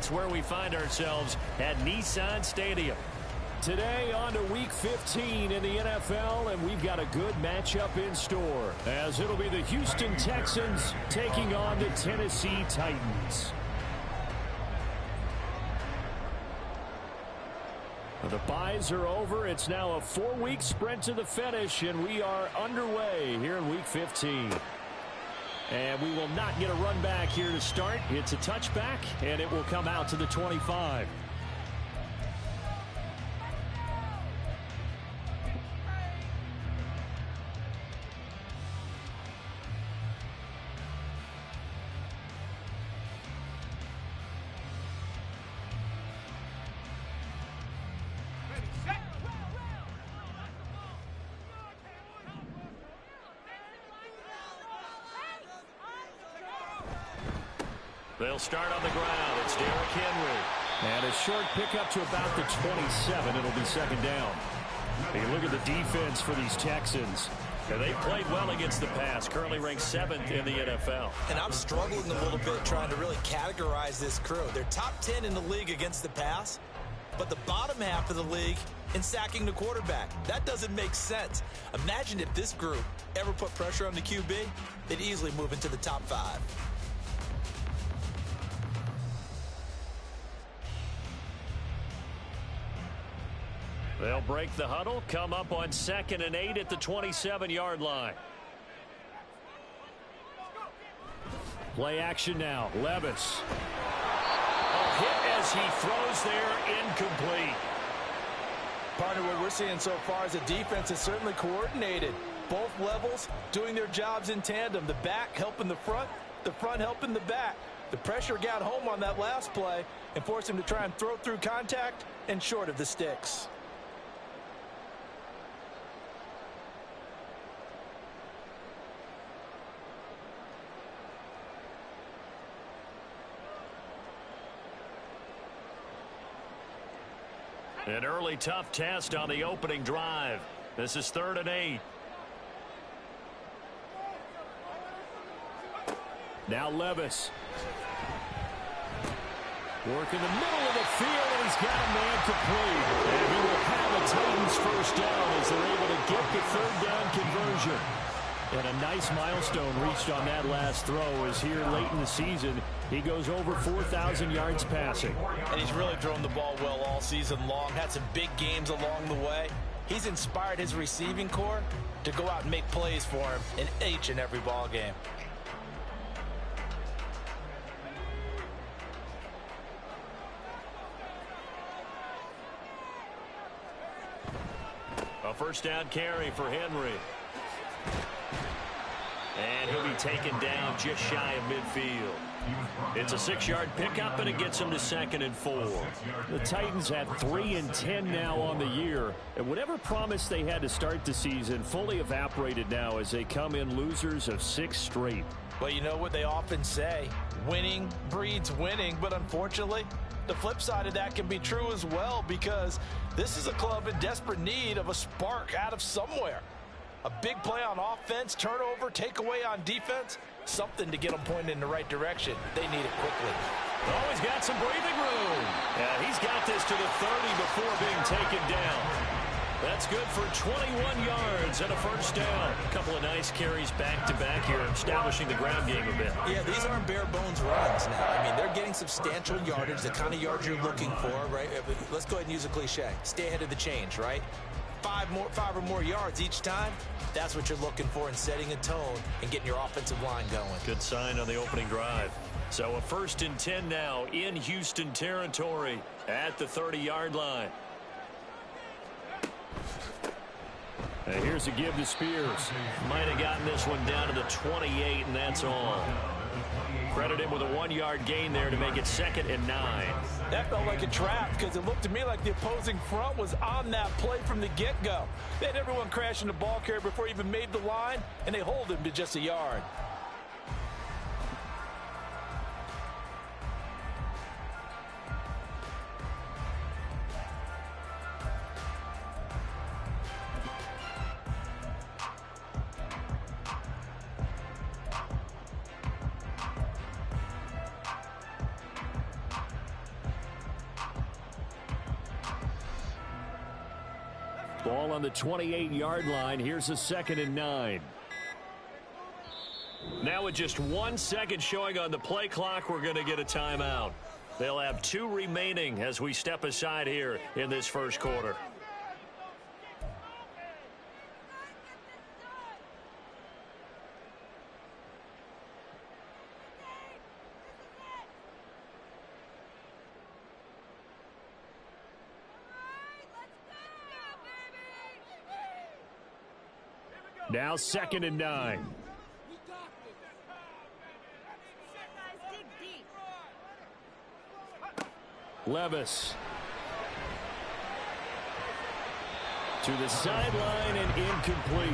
That's where we find ourselves at Nissan Stadium. Today on to Week 15 in the NFL, and we've got a good matchup in store, as it'll be the Houston Texans taking on the Tennessee Titans. The byes are over. It's now a 4-week sprint to the finish, and we are underway here in Week 15. And we will not get a run back here to start. It's a touchback, and it will come out to the 25. They'll start on the ground. It's Derrick Henry. And a short pickup to about the 27. It'll be second down. You look at the defense for these Texans. And they played well against the pass. Currently ranked 7th in the NFL. And I'm struggling a little bit trying to really categorize this crew. They're top 10 in the league against the pass, but the bottom half of the league in sacking the quarterback. That doesn't make sense. Imagine if this group ever put pressure on the QB, they'd easily move into the top 5. They'll break the huddle, come up on 2nd and 8 at the 27-yard line. Play action now. Levis. A hit as he throws there, incomplete. Partner, what we're seeing so far is the defense is certainly coordinated. Both levels doing their jobs in tandem. The back helping the front helping the back. The pressure got home on that last play and forced him to try and throw through contact and short of the sticks. An early tough test on the opening drive. This is 3rd and 8. Now Levis. Work in the middle of the field, and he's got a man complete. And he will have a Titans first down as they're able to get the 3rd down conversion. And a nice milestone reached on that last throw as here late in the season, he goes over 4,000 yards passing. And he's really thrown the ball well all season long. Had some big games along the way. He's inspired his receiving corps to go out and make plays for him in each and every ball game. A first down carry for Henry. And he'll be taken down just shy of midfield. It's a 6-yard pickup, and it gets him to 2nd and 4. The Titans have 3 and 10 now on the year. And whatever promise they had to start the season fully evaporated now as they come in losers of 6 straight. Well, you know what they often say, winning breeds winning, but unfortunately, the flip side of that can be true as well, because this is a club in desperate need of a spark out of somewhere. A big play on offense, turnover, takeaway on defense, something to get them pointed in the right direction. They need it quickly. Oh, he's got some breathing room. Yeah, he's got this to the 30 before being taken down. That's good for 21 yards and a first down. A couple of nice carries back-to-back here, establishing the ground game a bit. Yeah, these aren't bare-bones runs now. I mean, they're getting substantial yardage, the kind of yards you're looking for, right? Let's go ahead and use a cliche. Stay ahead of the change, right? 5 or more yards each time. That's what you're looking for in setting a tone and getting your offensive line going. Good sign on the opening drive. So a 1st and 10 now in Houston territory at the 30-yard line. And here's a give to Spears. Might have gotten this one down to the 28, and that's all. Credit him with a 1-yard gain there to make it 2nd and 9. That felt like a trap because it looked to me like the opposing front was on that play from the get-go. They had everyone crashing the ball carrier before he even made the line, and they hold him to just a yard. Ball on the 28-yard line. Here's a 2nd and 9. Now with just 1 second showing on the play clock, we're going to get a timeout. They'll have 2 remaining as we step aside here in this first quarter. Now 2nd and 9. Levis. To the sideline and incomplete.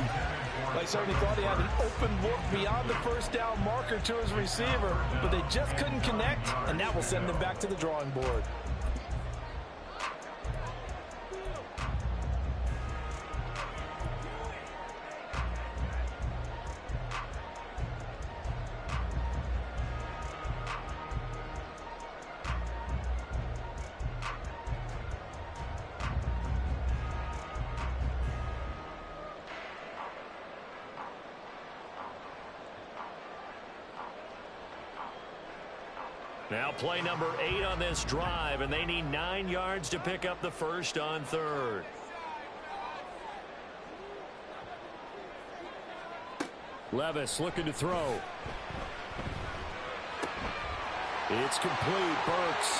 They certainly thought he had an open look beyond the first down marker to his receiver, but they just couldn't connect, and that will send them back to the drawing board. Now play number 8 on this drive, and they need 9 yards to pick up the first on 3rd. Levis looking to throw. It's complete. Burks.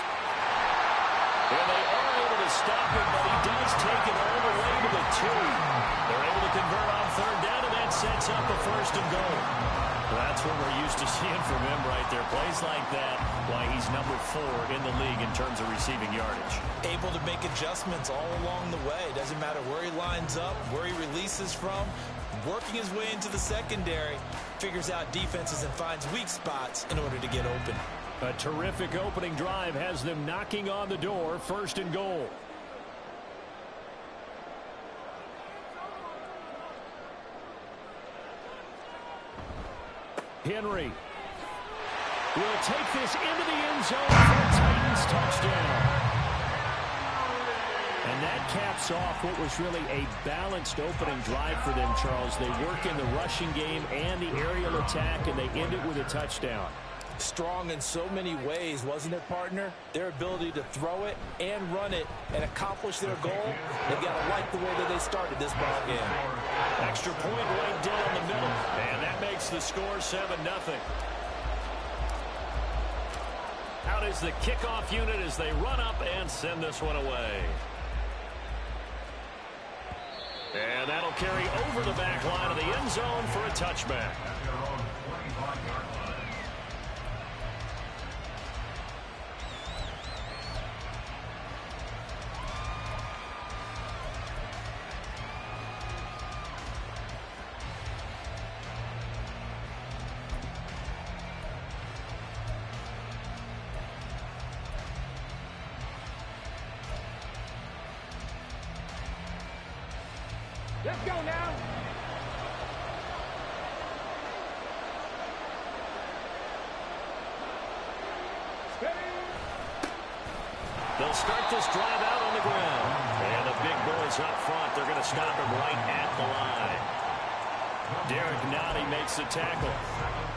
And they are able to stop him, but he does take it all the way to the 2. They're able to convert on 3rd down, and that sets up a 1st and goal. That's what we're used to seeing from him right there. Plays like that, why he's number 4 in the league in terms of receiving yardage. Able to make adjustments all along the way. Doesn't matter where he lines up, where he releases from. Working his way into the secondary, figures out defenses and finds weak spots in order to get open. A terrific opening drive has them knocking on the door. 1st and goal. Henry will take this into the end zone for a Titans touchdown. And that caps off what was really a balanced opening drive for them, Charles. They work in the rushing game and the aerial attack, and they end it with a touchdown. Strong in so many ways, wasn't it, partner? Their ability to throw it and run it and accomplish their goal, they've got to like the way that they started this ball game. Extra point right down the middle, and that makes the score 7-0. Out is the kickoff unit as they run up and send this one away. And that'll carry over the back line of the end zone for a touchback. Let's go now. They'll start this drive out on the ground. And the big boys up front, they're going to stop him right at the line. Derek Nottie makes the tackle.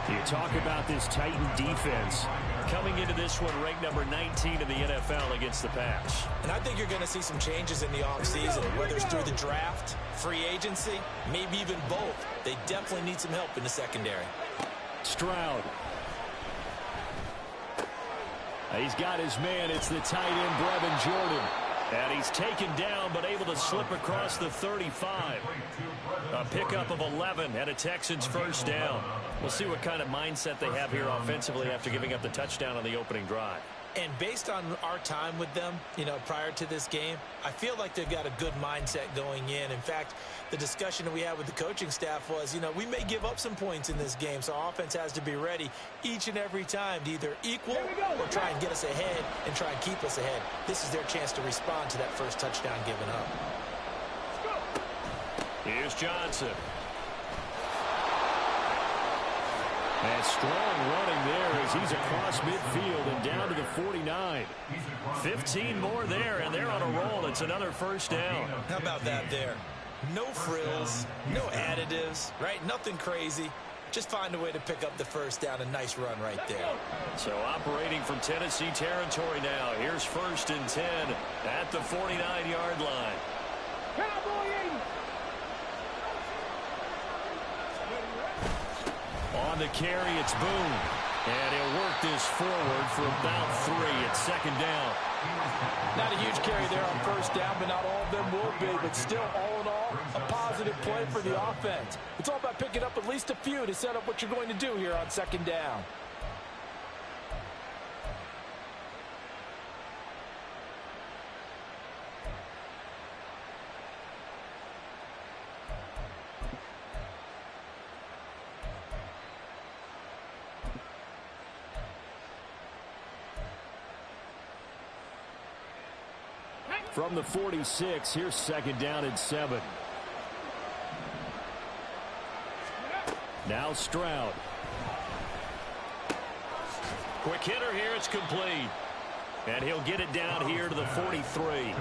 You talk about this Titan defense. Coming into this one, ranked number 19 in the NFL against the pass. And I think you're going to see some changes in the offseason, whether it's through the draft, free agency, maybe even both. They definitely need some help in the secondary. Stroud. He's got his man. It's the tight end, Brevin Jordan. And he's taken down, but able to slip across the 35. A pickup of 11 and a Texans first down. We'll see what kind of mindset they have here offensively after giving up the touchdown on the opening drive. And based on our time with them, prior to this game, I feel like they've got a good mindset going in. In fact, the discussion that we had with the coaching staff was, we may give up some points in this game, so our offense has to be ready each and every time to either equal or try and get us ahead and try and keep us ahead. This is their chance to respond to that first touchdown given up. Here's Johnson. And strong running there as he's across midfield and down to the 49. 15 more there, and they're on a roll. It's another first down. How about that there? No frills, no additives, right? Nothing crazy. Just find a way to pick up the first down. A nice run right there. So operating from Tennessee territory now. Here's 1st and 10 at the 49-yard line. On the carry, it's Boone. And he'll work this forward for about 3 at 2nd down. Not a huge carry there on 1st down, but not all of them will be. But still, all in all, a positive play for the offense. It's all about picking up at least a few to set up what you're going to do here on 2nd down. From the 46, here's 2nd down and 7. Now Stroud. Quick hitter here. It's complete. And he'll get it down here to the 43.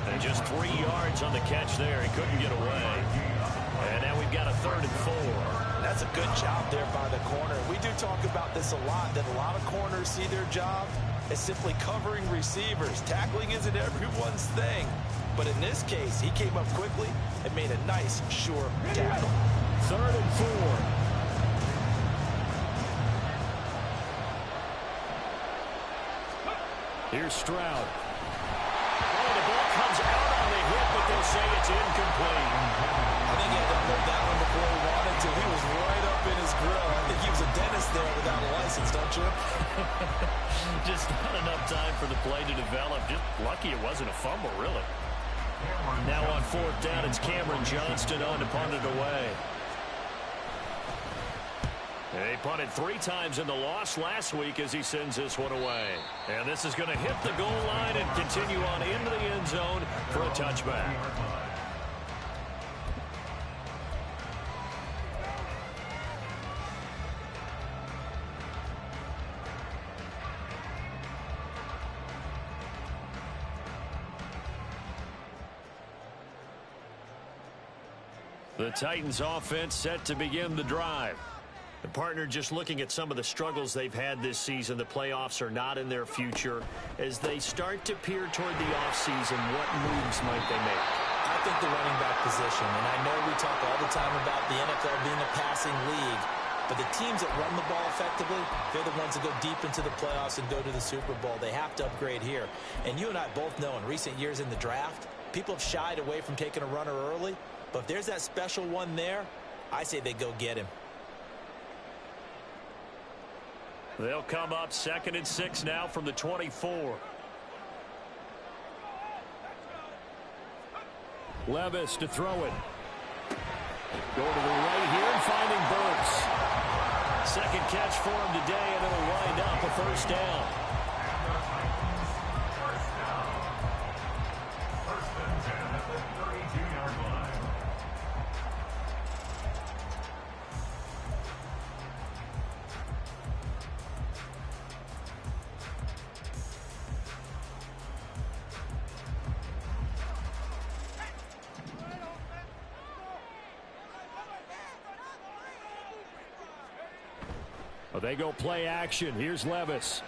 And just 3 yards on the catch there. He couldn't get away. And now we've got a 3rd and 4. That's a good job there by the corner. We do talk about this a lot, that a lot of corners see their job as simply covering receivers. Tackling isn't everyone's thing. But in this case, he came up quickly and made a nice, sure tackle. 3rd and 4. Here's Stroud. Oh, the ball comes out on the hit, but they'll say it's incomplete. I think he had to hold that one before he wanted to. He was right up in his grill. I think he was a dentist there without a license, don't you? Just not enough time for the play to develop. Just lucky it wasn't a fumble, really. Now on 4th down, it's Cameron Johnston on to punt it away. They punted 3 times in the loss last week as he sends this one away. And this is going to hit the goal line and continue on into the end zone for a touchback. The Titans offense set to begin the drive. The partner just looking at some of the struggles they've had this season. The playoffs are not in their future. As they start to peer toward the offseason, what moves might they make? I think the running back position, and I know we talk all the time about the NFL being a passing league, but the teams that run the ball effectively, they're the ones that go deep into the playoffs and go to the Super Bowl. They have to upgrade here. And you and I both know in recent years in the draft, people have shied away from taking a runner early, but if there's that special one there, I say they go get him. They'll come up 2nd and 6 now from the 24. Levis to throw it. Go to the right here and finding Burks. 2nd catch for him today, and it'll wind up a 1st down. Well, they go play action. Here's Levis.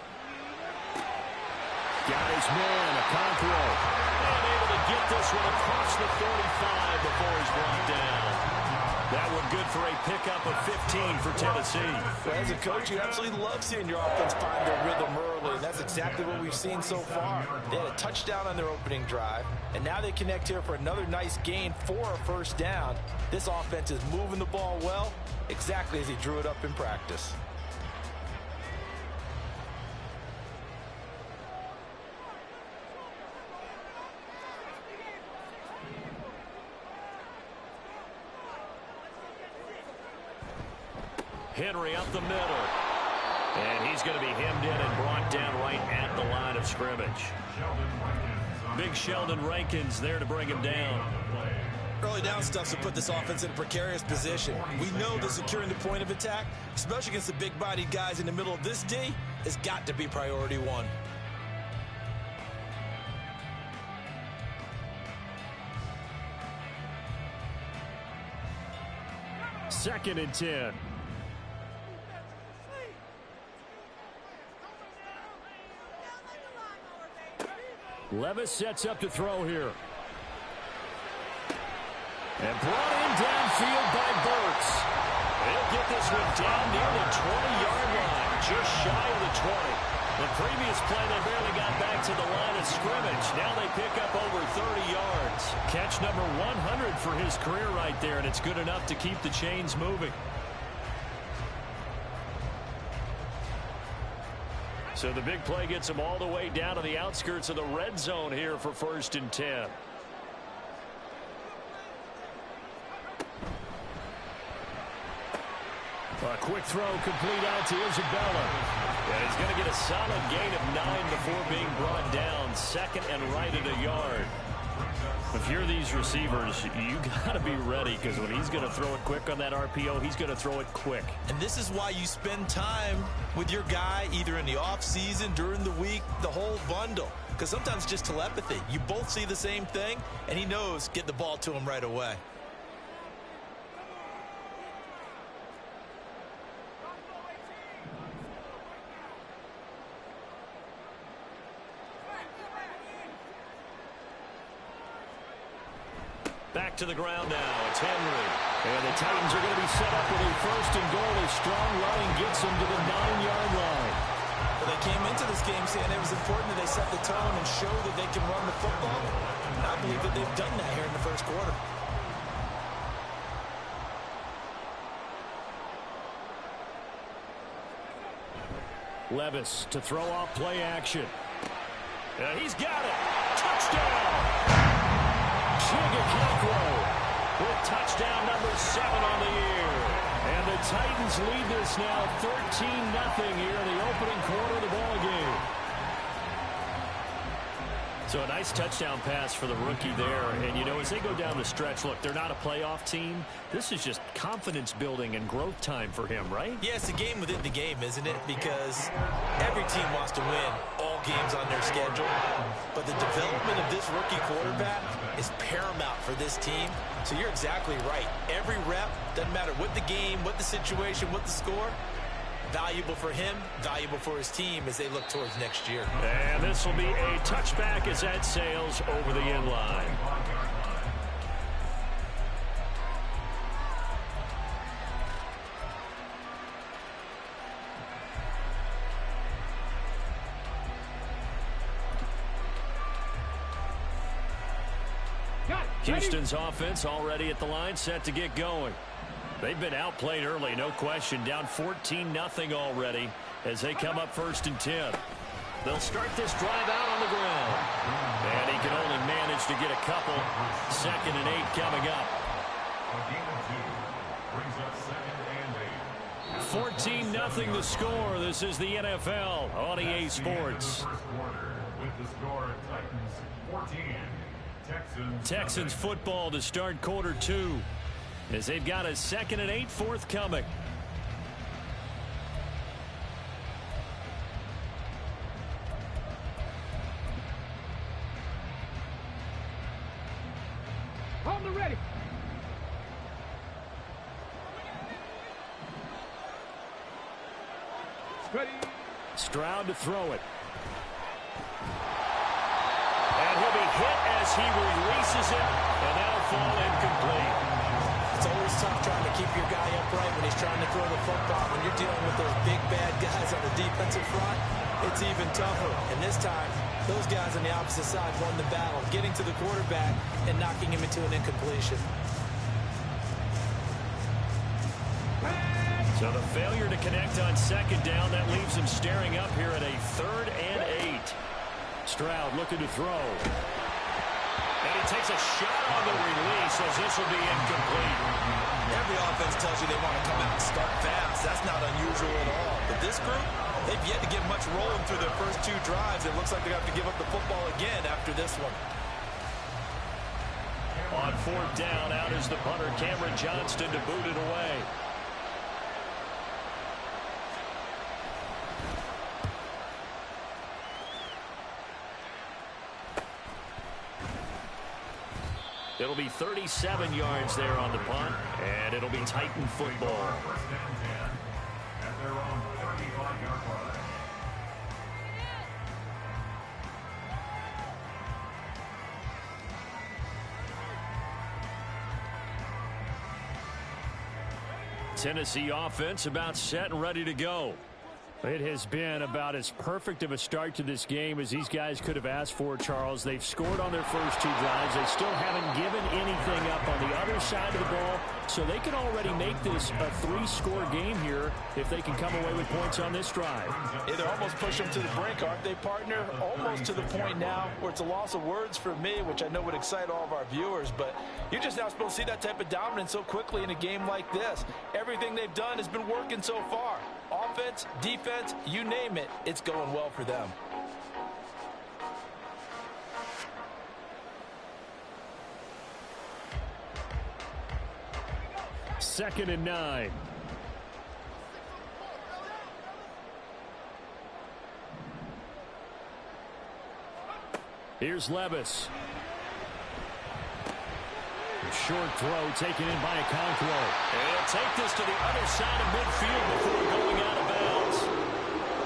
Got his man, a Conqueror. And able to get this one across the 35 before he's brought down. That one good for a pickup of 15 for Tennessee. Well, as a coach, you absolutely love seeing your offense find their rhythm early, and that's exactly what we've seen so far. They had a touchdown on their opening drive, and now they connect here for another nice gain for a 1st down. This offense is moving the ball well, exactly as he drew it up in practice. Henry up the middle. And he's going to be hemmed in and brought down right at the line of scrimmage. Big Sheldon Rankins there to bring him down. Early down stuffs will put this offense in a precarious position. We know that securing the point of attack, especially against the big-bodied guys in the middle of this D, has got to be priority one. Second and 10. Levis sets up to throw here. And brought in downfield by Burks. He'll get this one down near the 20-yard line, just shy of the 20. The previous play, they barely got back to the line of scrimmage. Now they pick up over 30 yards. Catch number 100 for his career right there, and it's good enough to keep the chains moving. So the big play gets him all the way down to the outskirts of the red zone here for 1st and 10. A quick throw complete out to Isabella. And he's going to get a solid gain of 9 before being brought down. Second and right at a yard. If you're these receivers, you got to be ready, because when he's going to throw it quick on that RPO, he's going to throw it quick. And this is why you spend time with your guy either in the offseason, during the week, the whole bundle. Because sometimes it's just telepathy. You both see the same thing, and he knows get the ball to him right away. Back to the ground now. It's Henry. And the Titans are going to be set up with a 1st and goal. A strong running gets them to the 9-yard line. Well, they came into this game saying it was important that they set the tone and show that they can run the football. And I believe that they've done that here in the first quarter. Levis to throw off play action. And he's got it. Touchdown. With touchdown number 7 on the year. And the Titans lead this now 13-0 here in the opening quarter of the ball game. So a nice touchdown pass for the rookie there. And, you know, as they go down the stretch, look, they're not a playoff team. This is just confidence building and growth time for him, right? Yeah, it's a game within the game, isn't it? Because every team wants to win all games on their schedule. But the development of this rookie quarterback is paramount for this team. So you're exactly right. Every rep, doesn't matter what the game, what the situation, what the score, valuable for him, valuable for his team as they look towards next year. And this will be a touchback as that sails over the end line. Houston's offense already at the line, set to get going. They've been outplayed early, no question. Down 14-0 already as they come up 1st and 10. They'll start this drive out on the ground. And he can only manage to get a couple. 2nd and 8 coming up. 14-0 the score. This is the NFL on EA Sports. Texans football to start quarter 2. As they've got a 2nd and 8 forthcoming. On the ready. Ready. Stroud to throw it. And he'll be hit as he releases it, and that'll fall incomplete. It's always tough trying to keep your guy upright when he's trying to throw the football. When you're dealing with those big, bad guys on the defensive front, it's even tougher. And this time, those guys on the opposite side won the battle, getting to the quarterback and knocking him into an incompletion. So the failure to connect on 2nd down, that leaves him staring up here at a 3rd and 8. Stroud looking to throw. And he takes a shot on the release as this will be incomplete. Every offense tells you they want to come out and start fast. That's not unusual at all. But this group, they've yet to get much rolling through their first 2 drives. It looks like they have to give up the football again after this one. On fourth down, out is the punter, Cameron Johnston, to boot it away. It'll be 37 yards there on the punt, and it'll be Titan football. Tennessee offense about set and ready to go. It has been about as perfect of a start to this game as these guys could have asked for, Charles. They've scored on their first two drives. They still haven't given anything up on the other side of the ball, so they can already make this a three-score game here if they can come away with points on this drive. Yeah, they're almost pushing them to the brink, aren't they, partner? Almost to the point now where it's a loss of words for me, which I know would excite all of our viewers, but you're just not supposed to see that type of dominance so quickly in a game like this. Everything they've done has been working so far. Offense, defense, you name it, it's going well for them. Second and 9. Here's Levis. Short throw taken in by Okonkwo. And take this to the other side of midfield before going out of bounds.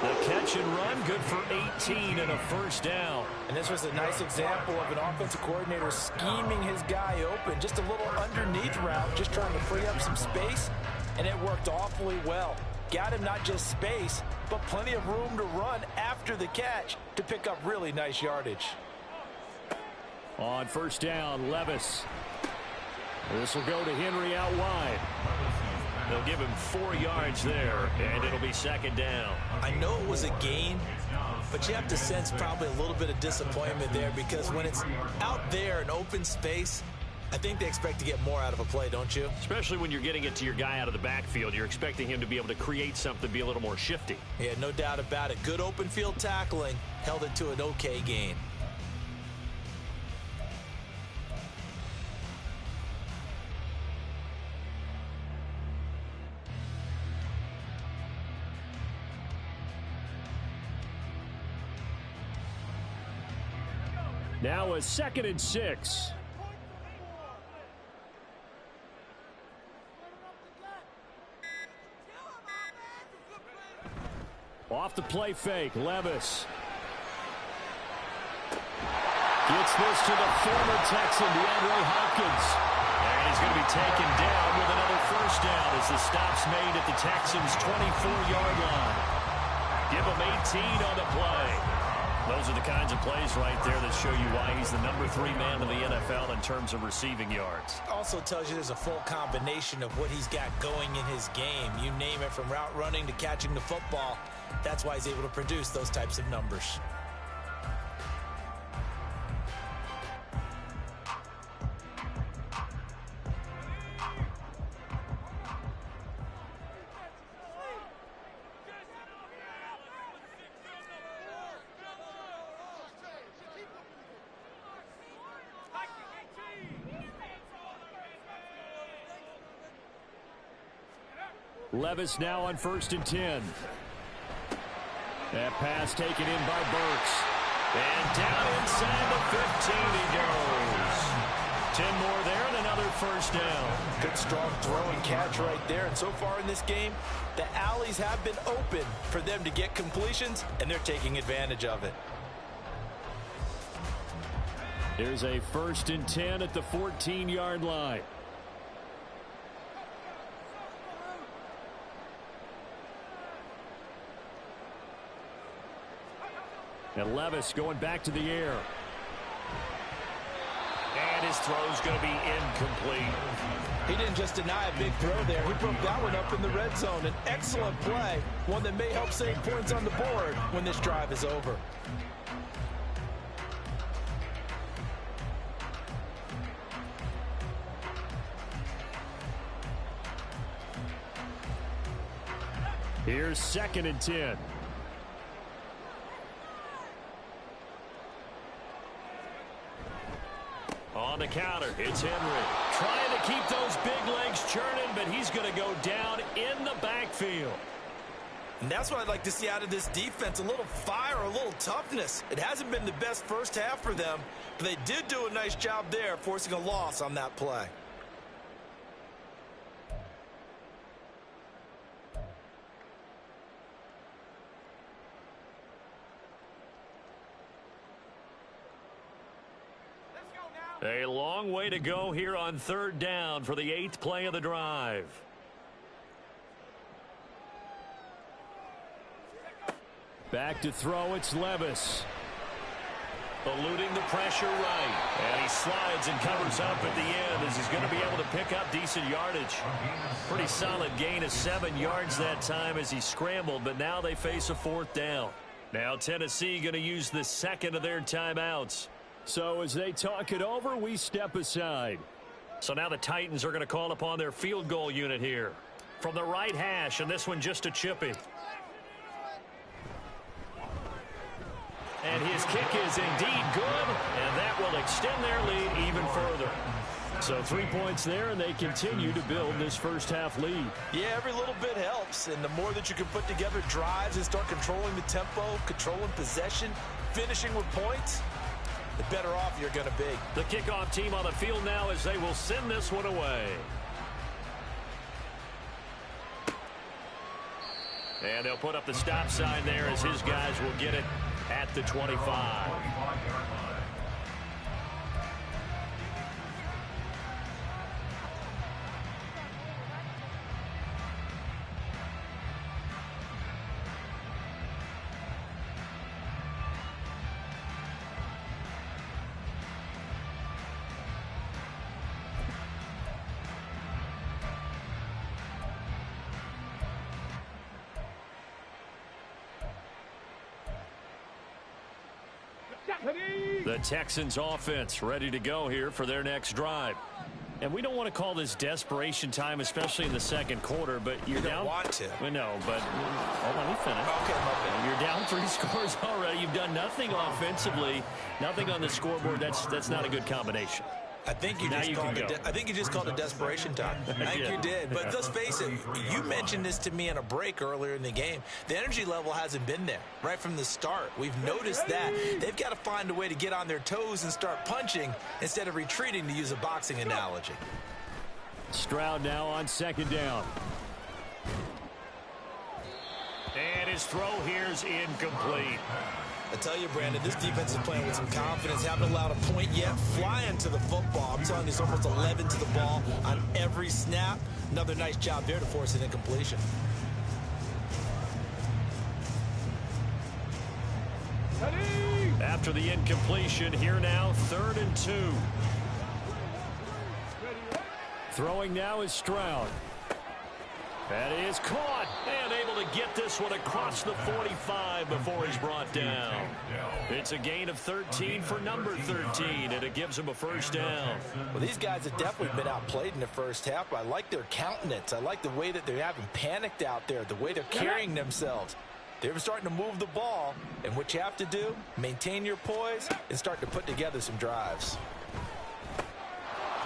The catch and run, good for 18 and a first down. And this was a nice example of an offensive coordinator scheming his guy open. Just a little underneath route, just trying to free up some space, and it worked awfully well. Got him not just space, but plenty of room to run after the catch to pick up really nice yardage. On first down, Levis. This will go to Henry out wide. They'll give him 4 yards there, and it'll be second down. I know it was a gain, but you have to sense probably a little bit of disappointment there, because when it's out there in open space, I think they expect to get more out of a play, don't you? Especially when you're getting it to your guy out of the backfield. You're expecting him to be able to create something, be a little more shifty. Yeah, no doubt about it. Good open field tackling, held it to an okay gain. Now a 2nd and 6. Off the play fake, Levis. Gets this to the former Texan, DeAndre Hopkins. And he's going to be taken down with another first down as the stop's made at the Texans' 24-yard line. Give him 18 on the play. Those are the kinds of plays right there that show you why he's the number 3 man in the NFL in terms of receiving yards. Also tells you there's a full combination of what he's got going in his game. You name it, from route running to catching the football. That's why he's able to produce those types of numbers. Levis now on 1st and 10. That pass taken in by Burks. And down inside the 15 he goes. 10 more there and another first down. Good strong throw and catch right there. And so far in this game, the alleys have been open for them to get completions, and they're taking advantage of it. There's a 1st and 10 at the 14-yard line. And Levis going back to the air. And his throw's going to be incomplete. He didn't just deny a big throw there. He broke that one up in the red zone. An excellent play, one that may help save points on the board when this drive is over. Here's 2nd and 10. On the counter, it's Henry. Trying to keep those big legs churning, but he's going to go down in the backfield. And that's what I'd like to see out of this defense, a little fire, a little toughness. It hasn't been the best first half for them, but they did do a nice job there, forcing a loss on that play. A long way to go here on third down for the 8th play of the drive. Back to throw, it's Levis. Eluding the pressure right. And he slides and covers up at the end as he's going to be able to pick up decent yardage. Pretty solid gain of 7 yards that time as he scrambled, but now they face a 4th down. Now Tennessee going to use the second of their timeouts. So as they talk it over, we step aside. So now the Titans are going to call upon their field goal unit here. From the right hash, and this one just a chippy. And his kick is indeed good, and that will extend their lead even further. So 3 points there, and they continue to build this first half lead. Yeah, every little bit helps, and the more that you can put together drives and start controlling the tempo, controlling possession, finishing with points, the better off you're going to be. The kickoff team on the field now as they will send this one away. And they'll put up the stop sign there as his guys will get it at the 25. The Texans offense ready to go here for their next drive. And we don't want to call this desperation time, especially in the second quarter, but you're down. You want to. We know, but let me finish. Okay, my You're down 3 scores already. You've done nothing offensively, nothing on the scoreboard. That's not a good combination. I think you just called it desperation time. I think you did. But let's face it, you mentioned this to me in a break earlier in the game. The energy level hasn't been there right from the start. We've noticed that. They've got to find a way to get on their toes and start punching instead of retreating, to use a boxing analogy. Stroud now on second down. And his throw here is incomplete. I tell you, Brandon, this defense is playing with some confidence. Haven't allowed a point yet. Flying to the football. I'm telling you, it's almost 11 to the ball on every snap. Another nice job there to force an incompletion. After the incompletion, here now, 3rd and 2. Throwing now is Stroud. That is caught and able to get this one across the 45 before he's brought down. It's a gain of 13 for number 13, and it gives him a first down. Well, these guys have definitely been outplayed in the first half, but I like their countenance. I like the way that they haven't panicked out there, the way they're carrying themselves. They're starting to move the ball, and what you have to do, maintain your poise and start to put together some drives.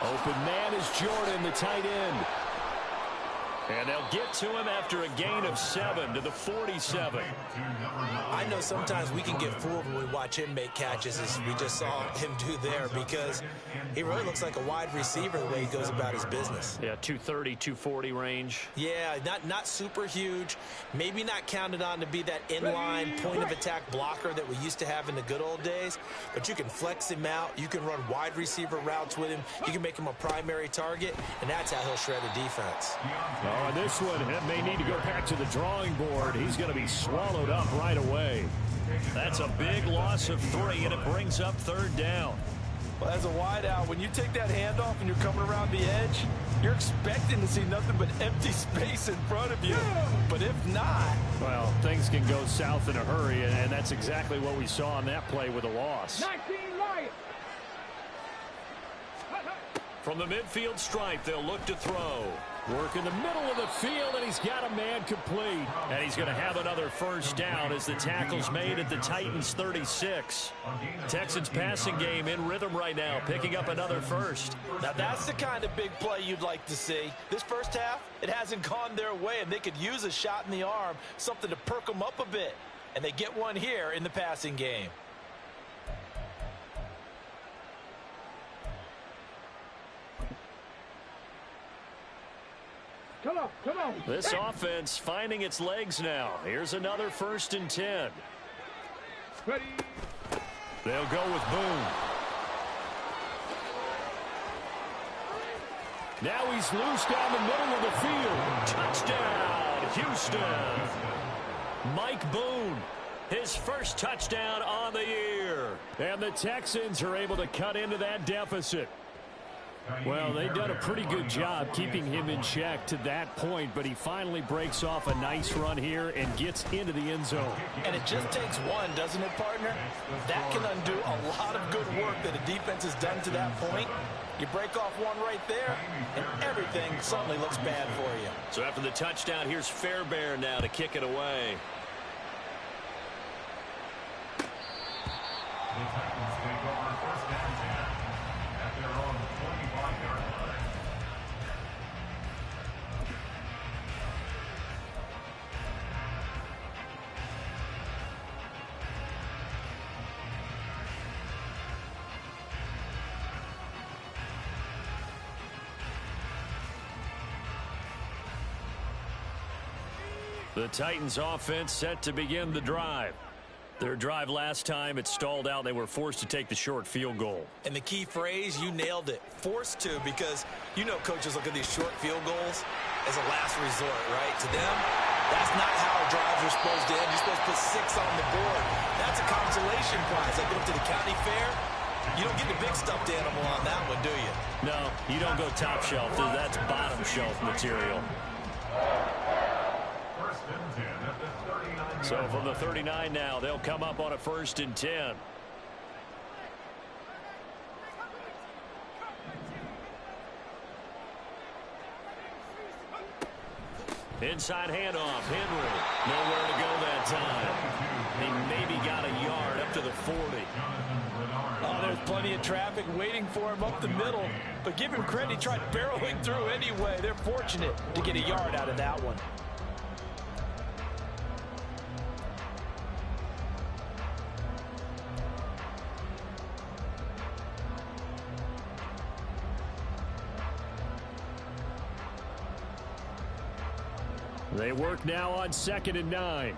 Open man is Jordan, the tight end. And they'll get to him after a gain of 7 to the 47. I know sometimes we can get fooled when we watch him make catches, as we just saw him do there, because he really looks like a wide receiver the way he goes about his business. Yeah, 230, 240 range. Yeah, not super huge. Maybe not counted on to be that inline point-of-attack blocker that we used to have in the good old days, but you can flex him out. You can run wide receiver routes with him. You can make him a primary target, and that's how he'll shred a defense. Oh, this one may need to go back to the drawing board. He's going to be swallowed up right away. That's a big loss of 3, and it brings up 3rd down. Well, as a wideout, when you take that handoff and you're coming around the edge, you're expecting to see nothing but empty space in front of you. But if not, well, things can go south in a hurry, and that's exactly what we saw on that play with a loss. 19 right. From the midfield stripe, they'll look to throw. Work in the middle of the field, and he's got a man complete. And he's going to have another first down as the tackle's made at the Titans' 36. Texans passing game in rhythm right now, picking up another first. Now that's the kind of big play you'd like to see. This first half, it hasn't gone their way, and they could use a shot in the arm, something to perk them up a bit. And they get one here in the passing game. Come on. This offense finding its legs now. Here's another 1st and 10. Ready. They'll go with Boone. Now he's loose down the middle of the field. Touchdown, Houston. Mike Boone, his first touchdown on the year. And the Texans are able to cut into that deficit. Well, they've done a pretty good job keeping him in check to that point, but he finally breaks off a nice run here and gets into the end zone. And it just takes one, doesn't it, partner? That can undo a lot of good work that a defense has done to that point. You break off one right there, and everything suddenly looks bad for you. So after the touchdown, here's Fairbairn now to kick it away. The Titans take over 1st and 10 at their own 25-yard line. The Titans offense set to begin the drive. Their drive last time, it stalled out. They were forced to take the short field goal. And the key phrase, you nailed it, forced to, because you know coaches look at these short field goals as a last resort, right? To them, that's not how drives are supposed to end. You're supposed to put 6 on the board. That's a consolation prize. Like going to the county fair, you don't get the big stuffed animal on that one, do you? No, you don't go top shelf. That's bottom shelf material. So from the 39 now, they'll come up on a 1st and 10. Inside handoff, Henry. Nowhere to go that time. He maybe got a yard up to the 40. Oh, there's plenty of traffic waiting for him up the middle. But give him credit, he tried barreling through anyway. They're fortunate to get a yard out of that one. They work now on 2nd and 9.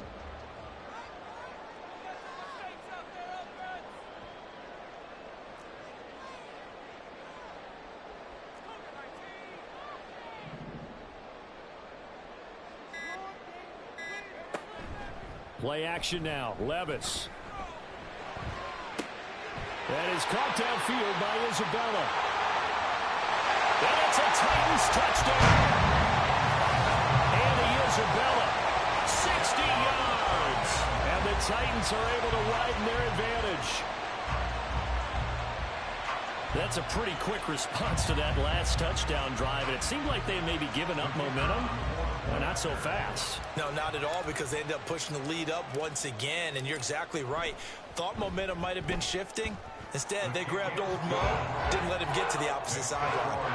Play action now. Levis. That is caught downfield by Isabella. And it's a Titans touchdown. Isabella, 60 yards. And the Titans are able to widen their advantage. That's a pretty quick response to that last touchdown drive. And it seemed like they may be giving up momentum. Well, not so fast. No, not at all, because they ended up pushing the lead up once again. And you're exactly right. Thought momentum might have been shifting. Instead, they grabbed old Mo, didn't let him get to the opposite sideline.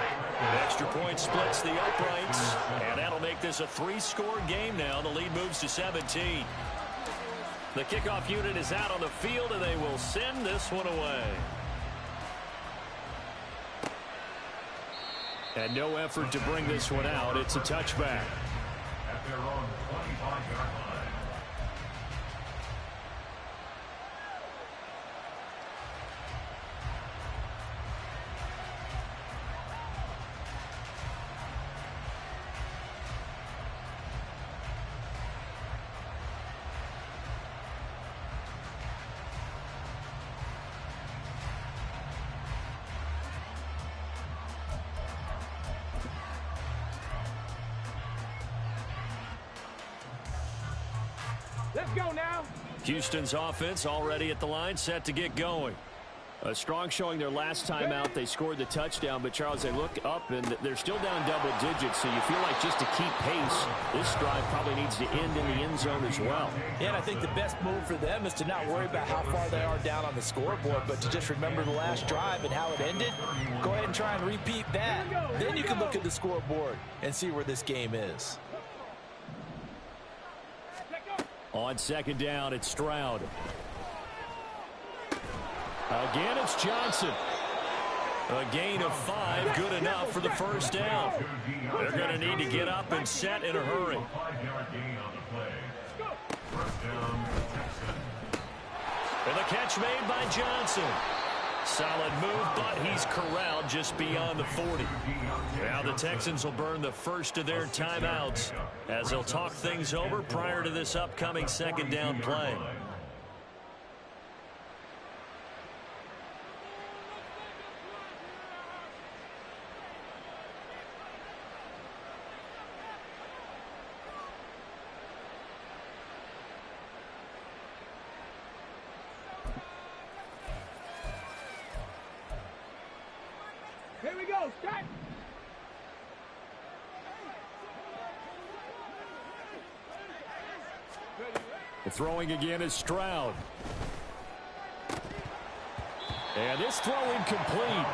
Extra point splits the uprights, and that'll make this a 3-score game now. The lead moves to 17. The kickoff unit is out on the field, and they will send this one away. And no effort to bring this one out. It's a touchback. At their own 25-yard line. Let's go now. Houston's offense already at the line, set to get going. A strong showing their last time out. They scored the touchdown, but Charles, they look up and they're still down double digits, so you feel like just to keep pace, this drive probably needs to end in the end zone as well. Yeah, and I think the best move for them is to not worry about how far they are down on the scoreboard, but to just remember the last drive and how it ended. Go ahead and try and repeat that. Then you can look at the scoreboard and see where this game is. On second down, it's Stroud. Again, it's Johnson. A gain of 5, good enough for the first down. They're going to need to get up and set in a hurry. And the catch made by Johnson. Solid move, but he's corralled just beyond the 40. Now the Texans will burn the first of their timeouts as they'll talk things over prior to this upcoming second down play. Here we go, start. The throwing again is Stroud. And this throw incomplete.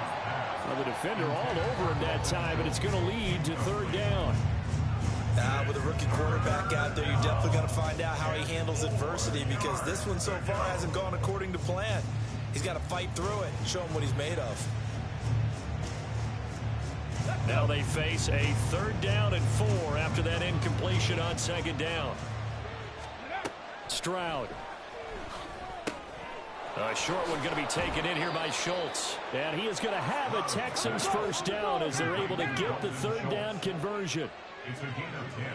Well, the defender all over him that time, but it's going to lead to third down. With a rookie quarterback out there, you're definitely going to find out how he handles adversity, because this one so far hasn't gone according to plan. He's got to fight through it and show him what he's made of. Now they face a third down and 4 after that incompletion on second down. Stroud. A short one going to be taken in here by Schultz. And he is going to have a Texans first down as they're able to get the third down conversion. It's a gain of 10.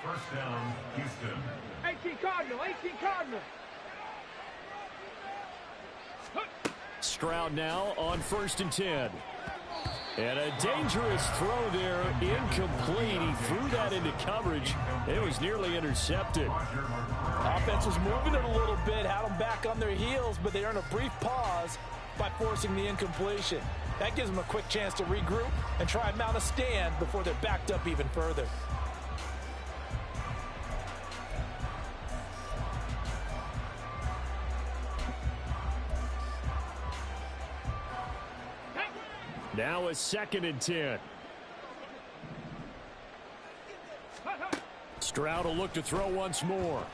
First down, Houston. 18 Cardinal, 18 Cardinal. Stroud now on 1st and 10. And a dangerous throw there, incomplete. He threw that into coverage. It was nearly intercepted. Offense was moving it a little bit, had them back on their heels, but they earned a brief pause by forcing the incompletion. That gives them a quick chance to regroup and try and mount a stand before they're backed up even further. Now a 2nd and 10. Stroud will look to throw once more.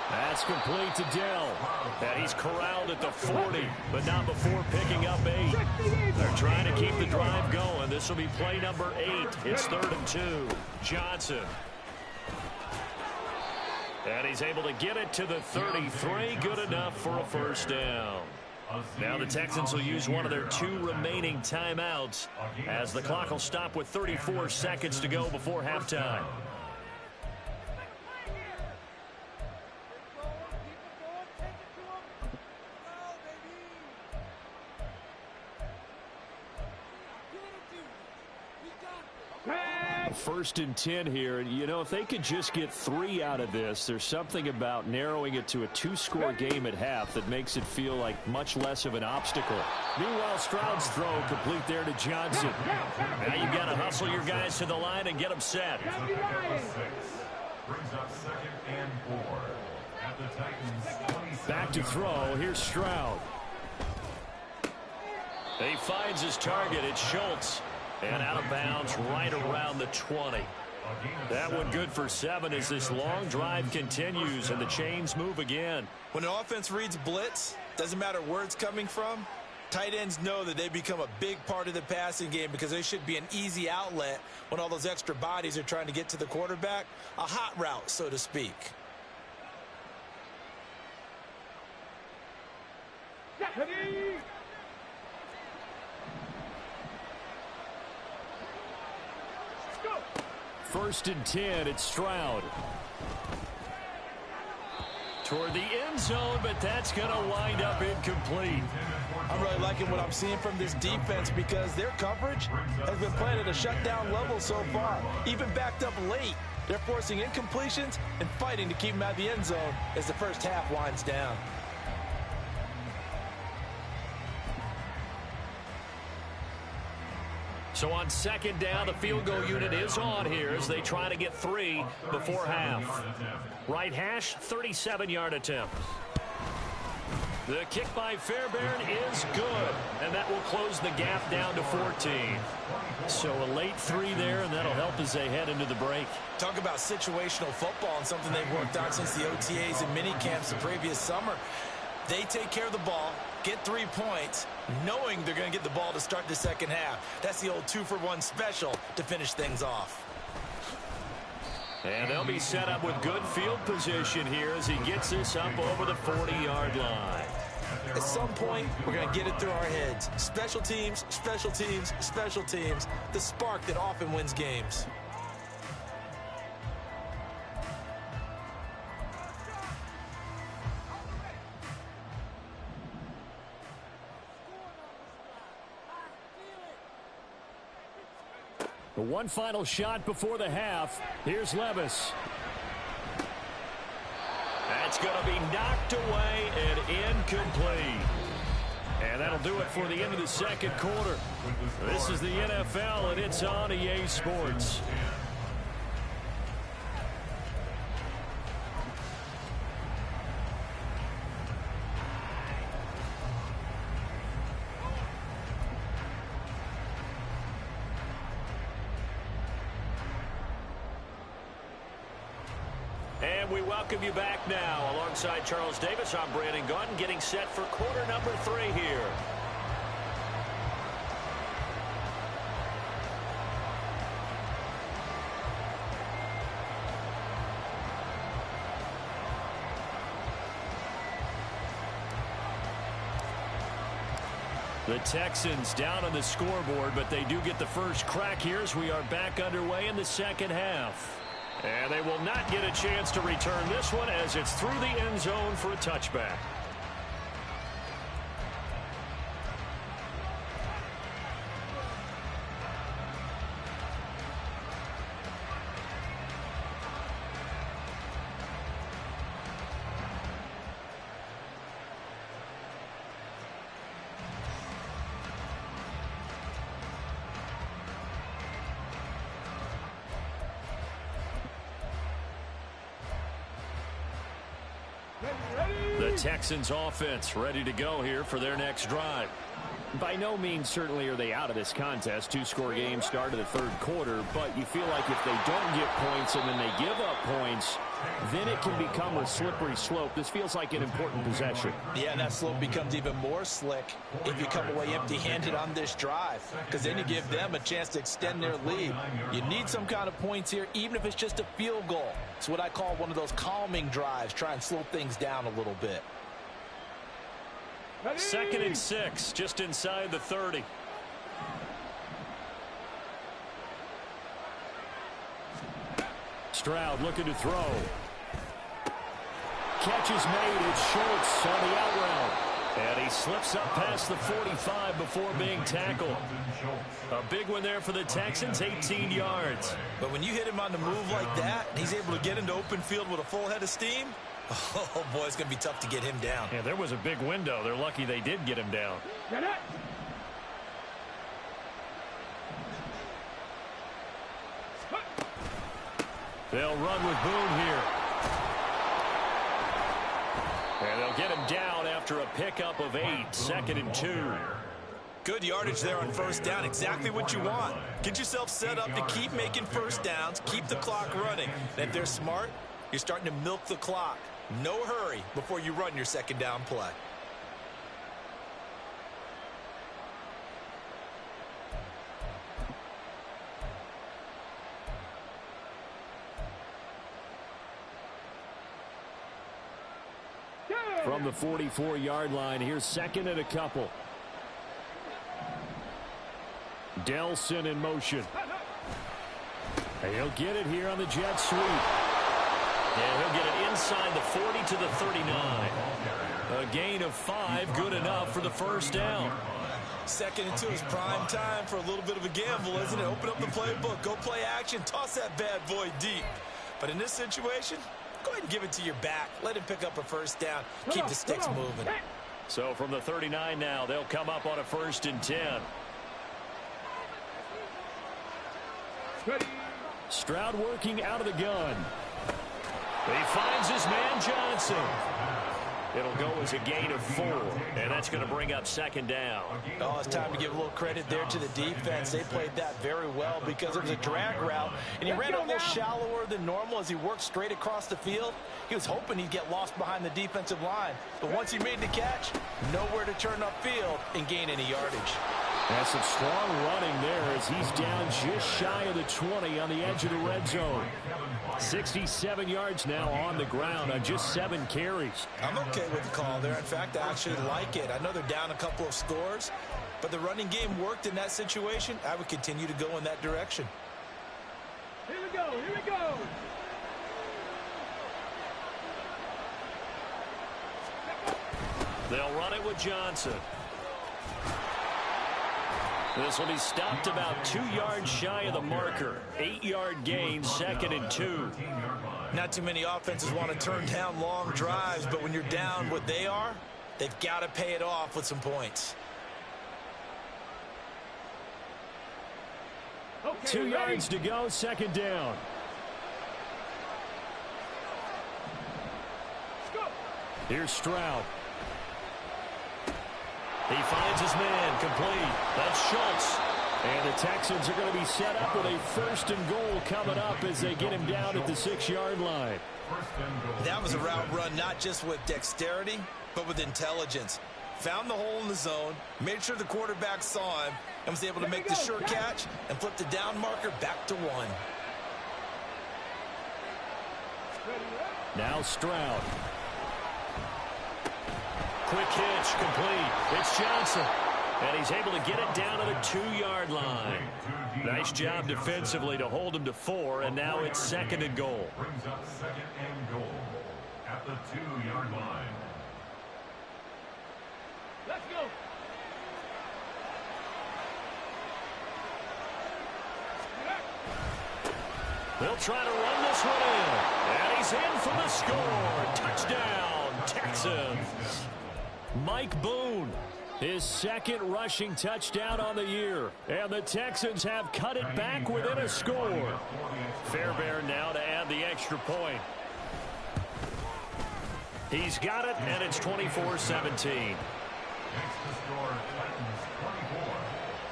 That's complete to Dell. And he's corralled at the 40, but not before picking up 8. They're trying to keep the drive going. This will be play number 8. It's 3rd and 2. Johnson. And he's able to get it to the 33. Good enough for a first down. Now the Texans will use one of their 2 remaining timeouts as the clock will stop with 34 seconds to go before halftime. First and 10 here. You know, if they could just get 3 out of this, there's something about narrowing it to a 2-score game at half that makes it feel like much less of an obstacle. Meanwhile, Stroud's throw complete there to Johnson. Now you've got to hustle your guys to the line and get them set. Brings up 2nd and 4 at the Titans 27. Back to throw. Here's Stroud. He finds his target. It's Schultz. And out of bounds right around the 20. That one good for 7 as this long drive continues and the chains move again. When an offense reads blitz, doesn't matter where it's coming from, tight ends know that they become a big part of the passing game because they should be an easy outlet when all those extra bodies are trying to get to the quarterback. A hot route, so to speak. First and 10, it's Stroud. Toward the end zone, but that's going to wind up incomplete. I'm really liking what I'm seeing from this defense because their coverage has been playing at a shutdown level so far. Even backed up late, they're forcing incompletions and fighting to keep them out of the end zone as the first half winds down. So on second down, the field goal unit is on here as they try to get 3 before half. Right hash, 37-yard attempt. The kick by Fairbairn is good, and that will close the gap down to 14. So a late 3 there, and that'll help as they head into the break. Talk about situational football and something they've worked on since the OTAs and mini camps the previous summer. They take care of the ball, get 3 points, knowing they're going to get the ball to start the second half. That's the old 2-for-1 special to finish things off. And they'll be set up with good field position here as he gets this up over the 40-yard line. At some point, we're going to get it through our heads. Special teams, special teams, special teams. The spark that often wins games. The one final shot before the half. Here's Levis. That's going to be knocked away and incomplete. And that'll do it for the end of the second quarter. This is the NFL, and it's on EA Sports. And we welcome you back now. Alongside Charles Davis, I'm Brandon Gaudin, getting set for quarter number 3 here. The Texans down on the scoreboard, but they do get the first crack here as we are back underway in the second half. And they will not get a chance to return this one as it's through the end zone for a touchback. The Texans offense ready to go here for their next drive. By no means certainly are they out of this contest. 2-score game start of the third quarter, but you feel like if they don't get points and then they give up points, then it can become a slippery slope. This feels like an important possession. Yeah, and that slope becomes even more slick if you come away empty-handed on this drive, because then you give them a chance to extend their lead. You need some kind of points here, even if it's just a field goal. It's what I call one of those calming drives, try and slow things down a little bit. 2nd and 6, just inside the 30. Stroud looking to throw. Catch is made. It's Schultz on the out route. And he slips up past the 45 before being tackled. A big one there for the Texans, 18 yards. But when you hit him on the move like that, and he's able to get into open field with a full head of steam, oh, boy, it's going to be tough to get him down. Yeah, there was a big window. They're lucky they did get him down. Get it! They'll run with Boone here. And they'll get him down after a pickup of 8, 2nd and 2. Good yardage there on first down. Exactly what you want. Get yourself set up to keep making first downs, keep the clock running. And if they're smart, you're starting to milk the clock. No hurry before you run your second down play. From the 44-yard line, here's 2nd and a couple. Delson in motion. He'll get it here on the jet sweep. And he'll get it inside the 40 to the 39. A gain of 5, good enough for the first down. 2nd and 2 is prime time for a little bit of a gamble, isn't it? Open up the playbook, go play action, toss that bad boy deep. But in this situation, go ahead and give it to your back. Let him pick up a first down. Keep the sticks moving. So from the 39 now, they'll come up on a 1st and 10. Ready. Stroud working out of the gun. He finds his man Johnson. It'll go as a gain of 4, and that's going to bring up second down. Oh, it's time to give a little credit there to the defense. They played that very well because it was a drag route, and he ran a little shallower than normal as he worked straight across the field. He was hoping he'd get lost behind the defensive line, but once he made the catch, nowhere to turn upfield and gain any yardage. That's some strong running there as he's down just shy of the 20 on the edge of the red zone. 67 yards now on the ground on just 7 carries. I'm okay with the call there. In fact, I actually like it. I know they're down a couple of scores, but the running game worked in that situation. I would continue to go in that direction. Here we go. Here we go. They'll run it with Johnson. This will be stopped about 2 yards shy of the marker. 8-yard gain, 2nd and 2. Not too many offenses want to turn down long drives, but when you're down what they are, they've got to pay it off with some points. Okay, 2 yards to go, second down. Let's go. Here's Stroud. He finds his man, complete. That's Schultz. And the Texans are going to be set up with a 1st and goal coming up as they get him down at the 6-yard line. That was a route run not just with dexterity, but with intelligence. Found the hole in the zone, made sure the quarterback saw him, and was able to make the sure catch and flip the down marker back to 1. Now Stroud. Quick hitch, complete. It's Johnson. And he's able to get it down to the 2-yard line. Nice job defensively to hold him to 4, and now it's 2nd and goal. Brings up 2nd and goal at the 2-yard line. Let's go. They'll try to run this one in. And he's in for the score. Touchdown, Texans. Mike Boone, his 2nd rushing touchdown on the year. And the Texans have cut it back within a score. Fairbairn now to add the extra point. He's got it, and it's 24-17. Next to score, Titans 24,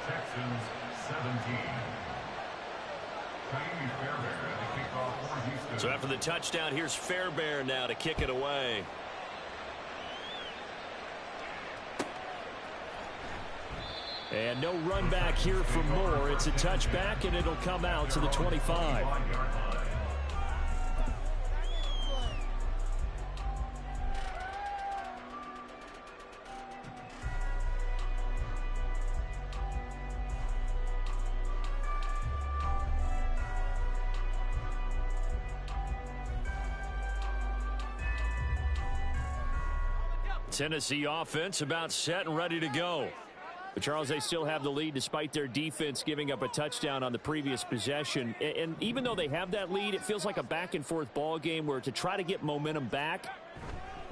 Texans 17. Fairbairn at the kickoff for Houston. So after the touchdown, here's Fairbairn now to kick it away. And no run back here for Moore. It's a touchback, and it'll come out to the 25. Tennessee offense about set and ready to go. But, Charles, they still have the lead despite their defense giving up a touchdown on the previous possession. And even though they have that lead, it feels like a back-and-forth ball game where to try to get momentum back,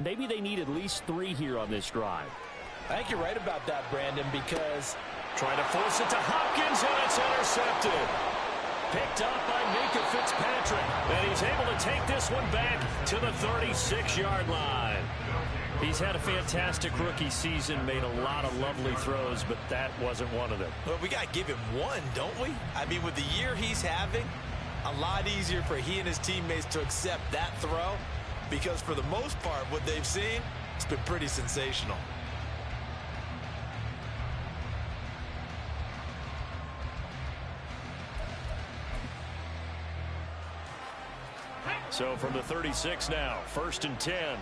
maybe they need at least 3 here on this drive. I think you're right about that, Brandon, because trying to force it to Hopkins, and it's intercepted. Picked up by Minka Fitzpatrick, and he's able to take this one back to the 36-yard line. He's had a fantastic rookie season, made a lot of lovely throws, but that wasn't one of them. Well, we got to give him one, don't we? I mean, with the year he's having, a lot easier for he and his teammates to accept that throw because for the most part, what they've seen, it's been pretty sensational. So from the 36 now, 1st and 10.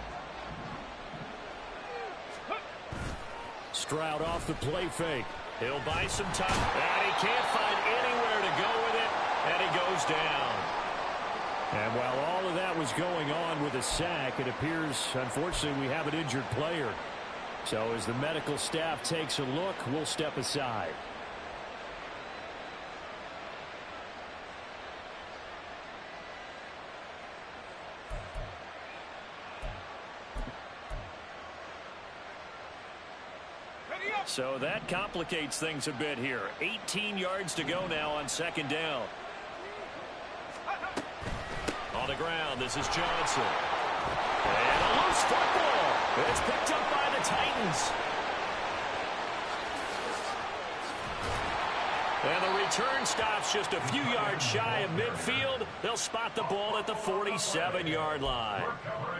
Stroud off the play fake. He'll buy some time, and he can't find anywhere to go with it, and he goes down. And while all of that was going on with a sack, it appears, unfortunately, we have an injured player. So as the medical staff takes a look, we'll step aside. So that complicates things a bit here. 18 yards to go now on 2nd down. the ground. This is Johnson. And a loose football. It's picked up by the Titans. And the return stops just a few yards shy of midfield. They'll spot the ball at the 47-yard line.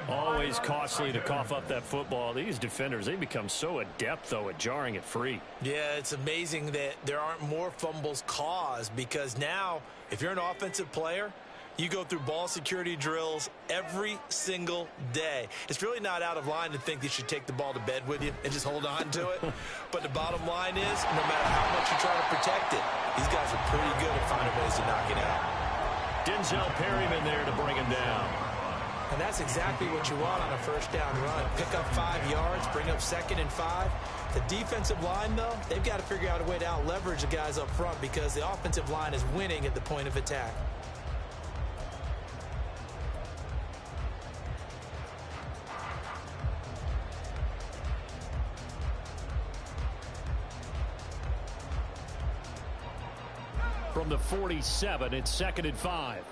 Always costly to cough up that football. These defenders, they become so adept, though, at jarring it free. Yeah, it's amazing that there aren't more fumbles caused, because now, if you're an offensive player, you go through ball security drills every single day. It's really not out of line to think that you should take the ball to bed with you and just hold on to it. But the bottom line is, no matter how much you try to protect it, these guys are pretty good at finding ways to knock it out. Denzel Perryman there to bring him down. And that's exactly what you want on a first down run. Pick up 5 yards, bring up 2nd and 5. The defensive line, though, they've got to figure out a way to out-leverage the guys up front, because the offensive line is winning at the point of attack. From the 47, it's 2nd and 5.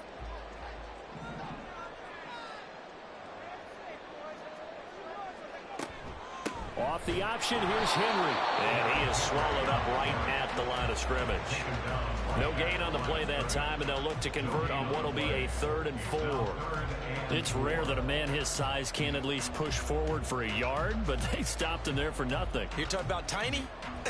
Off the option, here's Henry. And he is swallowed up right at the line of scrimmage. No gain on the play that time, and they'll look to convert on what will be a 3rd and 4. It's rare that a man his size can at least push forward for a yard, but they stopped him there for nothing. You're talking about Tiny?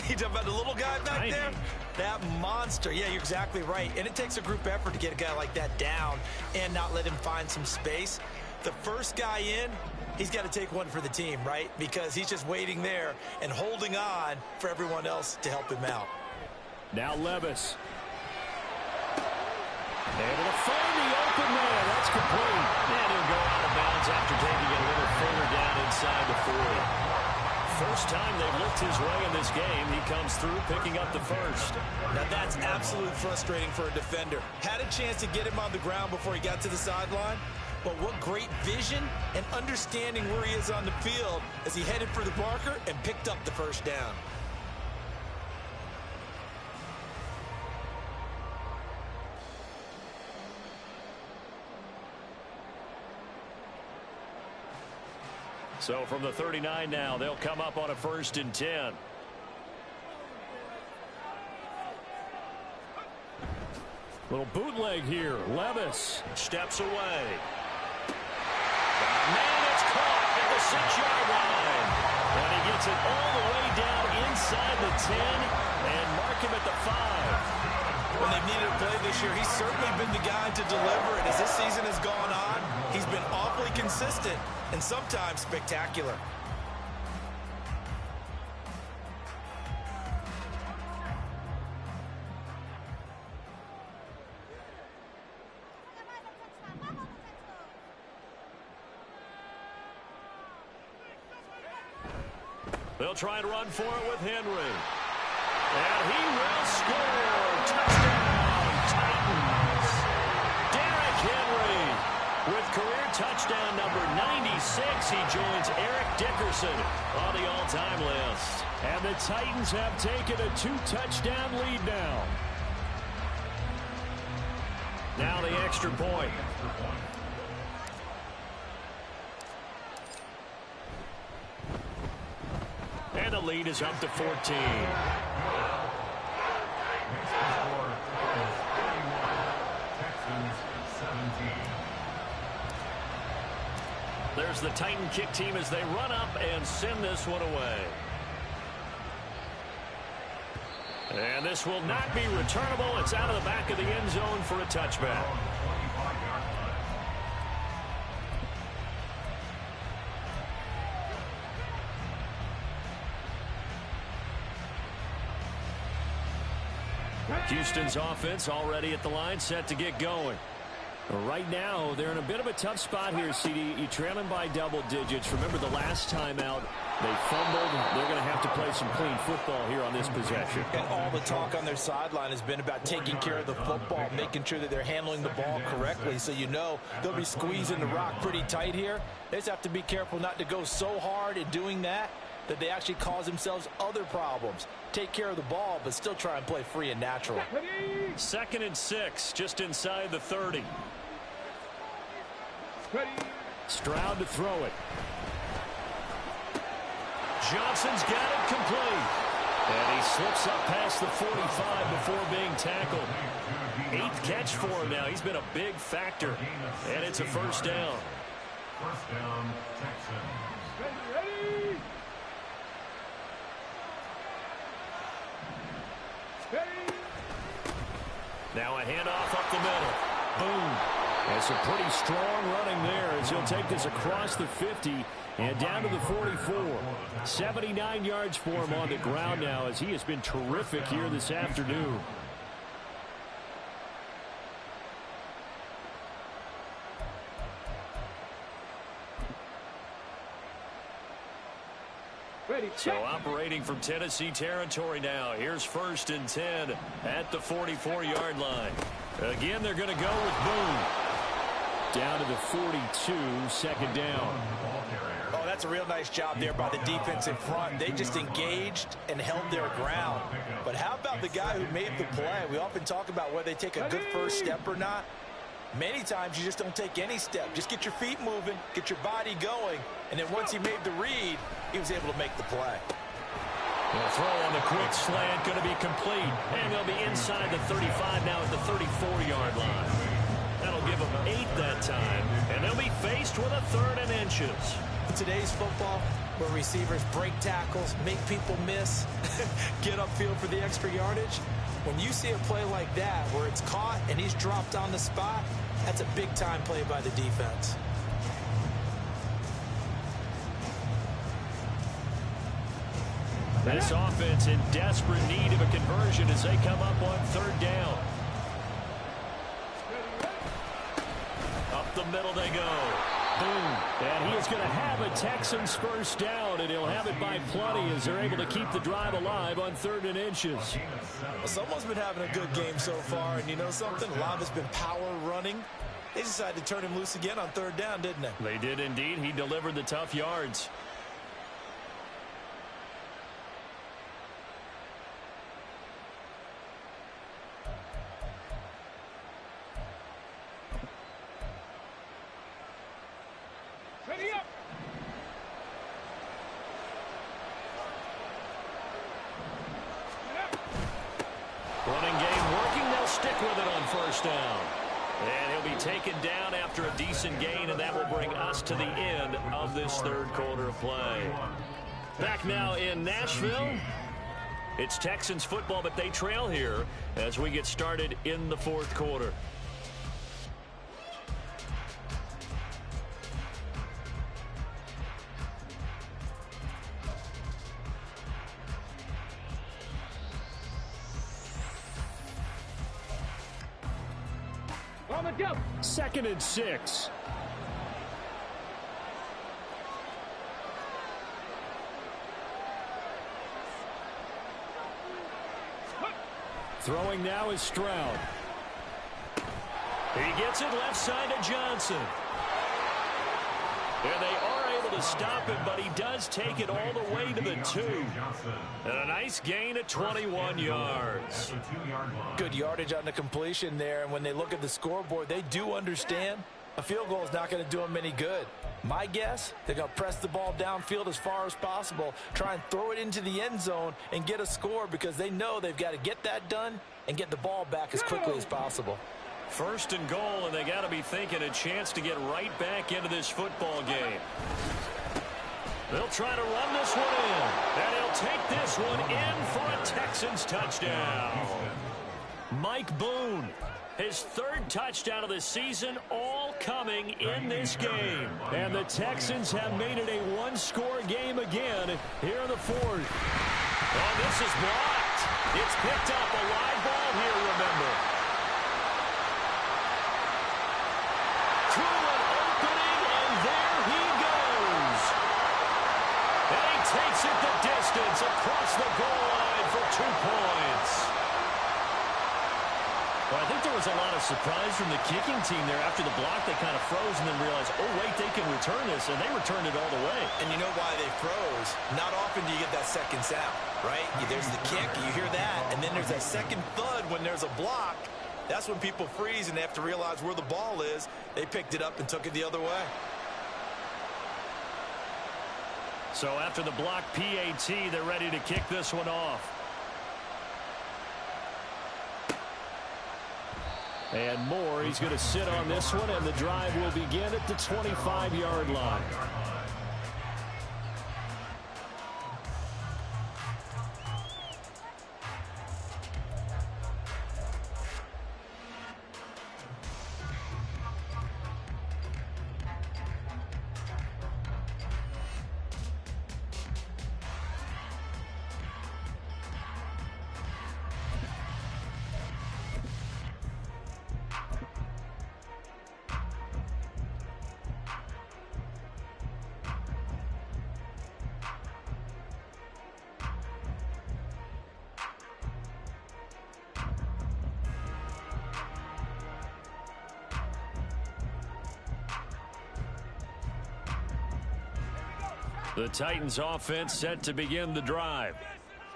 You're talking about the little guy back Tiny. there? That monster. Yeah, you're exactly right. And it takes a group effort to get a guy like that down and not let him find some space. The first guy in, he's got to take one for the team, right? Because he's just waiting there and holding on for everyone else to help him out. Now Levis. Able to find the open man. That's complete. And he'll go out of bounds after taking it a little further down inside the 40. First time they've looked his way in this game, he comes through picking up the first. Now that's absolutely frustrating for a defender. Had a chance to get him on the ground before he got to the sideline, but what great vision and understanding where he is on the field as he headed for the marker and picked up the first down. So from the 39 now, they'll come up on a 1st and 10. Little bootleg here. Levis Steps away. Man, it's caught at the 6-yard line. And he gets it all the way down inside the 10 and mark him at the 5. When they've needed a play this year, he's certainly been the guy to deliver it. As this season has gone on, he's been awfully consistent and sometimes spectacular. They'll try and run for it with Henry. And he will score. Touchdown, Titans. Derrick Henry with career touchdown number 96. He joins Eric Dickerson on the all-time list. and the Titans have taken a 2-touchdown lead now. Now the extra point. And the lead is up to 14. There's the Titan kick team as they run up and send this one away. And this will not be returnable. It's out of the back of the end zone for a touchback. Houston's offense already at the line, set to get going. Right now, they're in a bit of a tough spot here, CD. You trail them by double digits. Remember the last time out, they fumbled. They're going to have to play some clean football here on this possession. And all the talk on their sideline has been about taking care of the football, making sure that they're handling the ball correctly. So you know they'll be squeezing the rock pretty tight here. They just have to be careful not to go so hard in doing that they actually cause themselves other problems. Take care of the ball, but still try and play free and natural. 2nd and 6, just inside the 30. Stroud to throw it. Johnson's got it complete. And he slips up past the 45 before being tackled. 8th catch for him now. He's been a big factor. And it's a first down. First down, Texans. Ready? Now a handoff up the middle. Boom. And some pretty strong running there as he'll take this across the 50 and down to the 44. 79 yards for him on the ground now as he has been terrific here this afternoon. So operating from Tennessee territory now. Here's 1st and 10 at the 44-yard line. Again, they're going to go with Boone. Down to the 42, 2nd down. Oh, that's a real nice job there by the defense in front. They just engaged and held their ground. But how about the guy who made the play? We often talk about whether they take a good first step or not. Many times you just don't take any step. Just get your feet moving, get your body going, and then once he made the read, he was able to make the play. The throw on the quick slant going to be complete. And they'll be inside the 35 now at the 34-yard line. That'll give them 8 that time. And they'll be faced with a 3rd and inches. In today's football, where receivers break tackles, make people miss, get upfield for the extra yardage, when you see a play like that where it's caught and he's dropped on the spot, that's a big-time play by the defense. This offense in desperate need of a conversion as they come up on 3rd down. Up the middle they go. Boom. And he is going to have a Texans first down, and he'll have it by plenty as they're able to keep the drive alive on 3rd and inches. Well, someone's been having a good game so far, and you know something? A lot of it's been power running. They decided to turn him loose again on 3rd down, didn't they? They did indeed. He delivered the tough yards. Ready up. Running game working. They'll stick with it on 1st down. And he'll be taken down after a decent gain, and that will bring us to the end of this 3rd quarter of play. Back now in Nashville. It's Texans football, but they trail here as we get started in the 4th quarter. On the go. 2nd and 6. Throwing now is Stroud. He gets it left side to Johnson. And they are able to stop him, but he does take it all the way to the 2. And a nice gain of 21 yards. Good yardage on the completion there, and when they look at the scoreboard, they do understand a field goal is not going to do them any good. My guess, they're going to press the ball downfield as far as possible, try and throw it into the end zone and get a score because they know they've got to get that done and get the ball back as quickly as possible. 1st and goal, and they got to be thinking a chance to get right back into this football game. They'll try to run this one in, and he'll take this one in for a Texans touchdown. Mike Boone, his 3rd touchdown of the season, all coming in this game. And the Texans have made it a 1-score game again here in the 4th. Oh, this is blocked. It's picked up. A live ball here, remember. Through an opening, and there he goes. And he takes it the distance across the goal line for 2 points. Well, I think there was a lot of surprise from the kicking team there. After the block, they kind of froze and then realized, oh, wait, they can return this, and they returned it all the way. And you know why they froze? Not often do you get that second sound, right? There's the kick, you hear that, and then there's that second thud when there's a block. That's when people freeze and they have to realize where the ball is. They picked it up and took it the other way. So after the block PAT, they're ready to kick this one off. And Moore, he's going to sit on this one, and the drive will begin at the 25-yard line. The Titans offense set to begin the drive.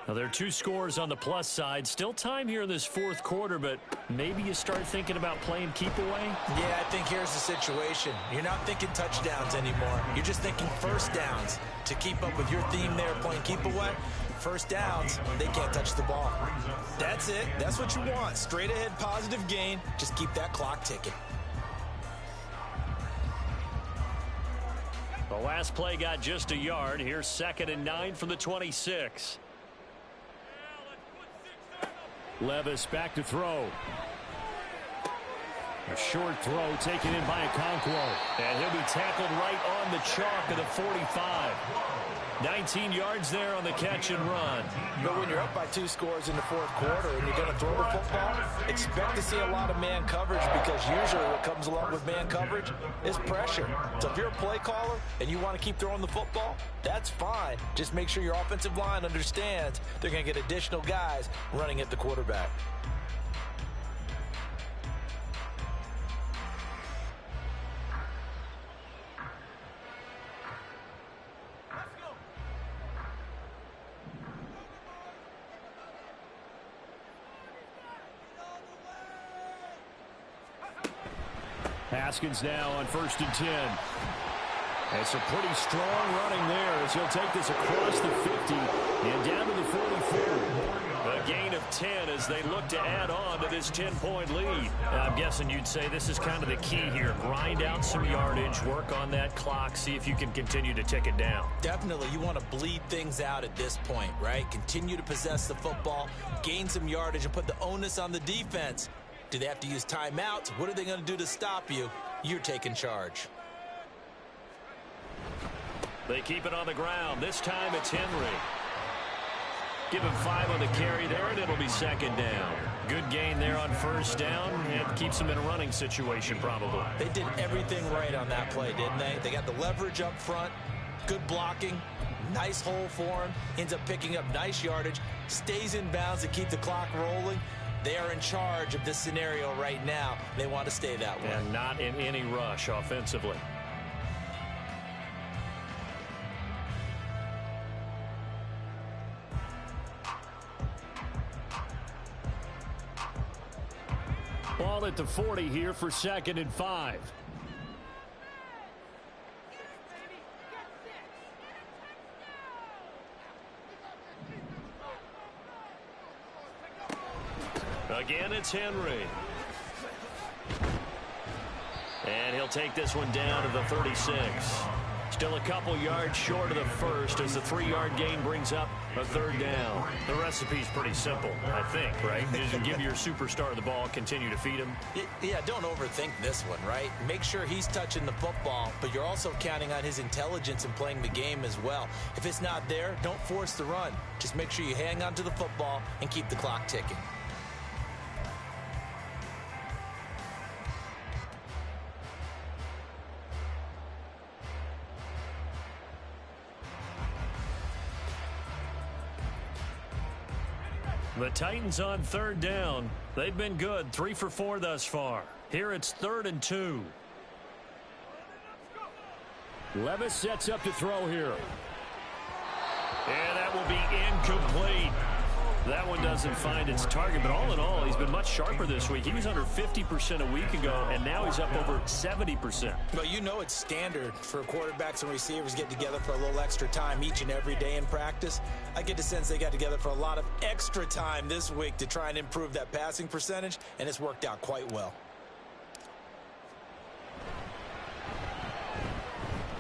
Now, there are 2 scores on the plus side. Still time here in this fourth quarter, but maybe you start thinking about playing keep away? Yeah, I think here's the situation. You're not thinking touchdowns anymore. You're just thinking first downs. To keep up with your theme there, playing keep away, first downs, they can't touch the ball. That's it. That's what you want. Straight ahead positive gain. Just keep that clock ticking. The last play got just a yard. Here's 2nd and 9 from the 26. Levis back to throw. A short throw taken in by Okonkwo. And he'll be tackled right on the chalk of the 45. 19 yards there on the catch and run. But when you're up by 2 scores in the fourth quarter and you're going to throw the football, expect to see a lot of man coverage, because usually what comes along with man coverage is pressure. So if you're a play caller and you want to keep throwing the football, that's fine. Just make sure your offensive line understands they're going to get additional guys running at the quarterback. Haskins now on 1st and 10. It's a pretty strong running there as he'll take this across the 50 and down to the 44. A gain of 10 as they look to add on to this 10-point lead. I'm guessing you'd say this is kind of the key here. Grind out some yardage, work on that clock, see if you can continue to tick it down. Definitely, you want to bleed things out at this point, right? Continue to possess the football, gain some yardage, and put the onus on the defense. Do they have to use timeouts? What are they going to do to stop you? You're taking charge. They keep it on the ground. This time it's Henry. Give him 5 on the carry there, and it'll be 2nd down. Good gain there on 1st down, and keeps them in a running situation probably. They did everything right on that play, didn't they? They got the leverage up front, good blocking, nice hole for him, ends up picking up nice yardage, stays in bounds to keep the clock rolling. They are in charge of this scenario right now. They want to stay that way. And not in any rush offensively. Ball at the 40 here for 2nd and 5. Again, it's Henry. And he'll take this one down to the 36. Still a couple yards short of the first as the 3-yard gain brings up a 3rd down. The recipe's pretty simple, I think, right? Just give your superstar the ball, continue to feed him. Yeah, don't overthink this one, right? Make sure he's touching the football, but you're also counting on his intelligence in playing the game as well. If it's not there, don't force the run. Just make sure you hang on to the football and keep the clock ticking. The Titans on 3rd down. They've been good, 3 for 4 thus far. Here it's 3rd and 2. Levis sets up to throw here. And that will be incomplete. That one doesn't find its target, but all in all, he's been much sharper this week. He was under 50% a week ago, and now he's up over 70%. Well, you know it's standard for quarterbacks and receivers get together for a little extra time each and every day in practice. I get the sense they got together for a lot of extra time this week to try and improve that passing percentage, and it's worked out quite well.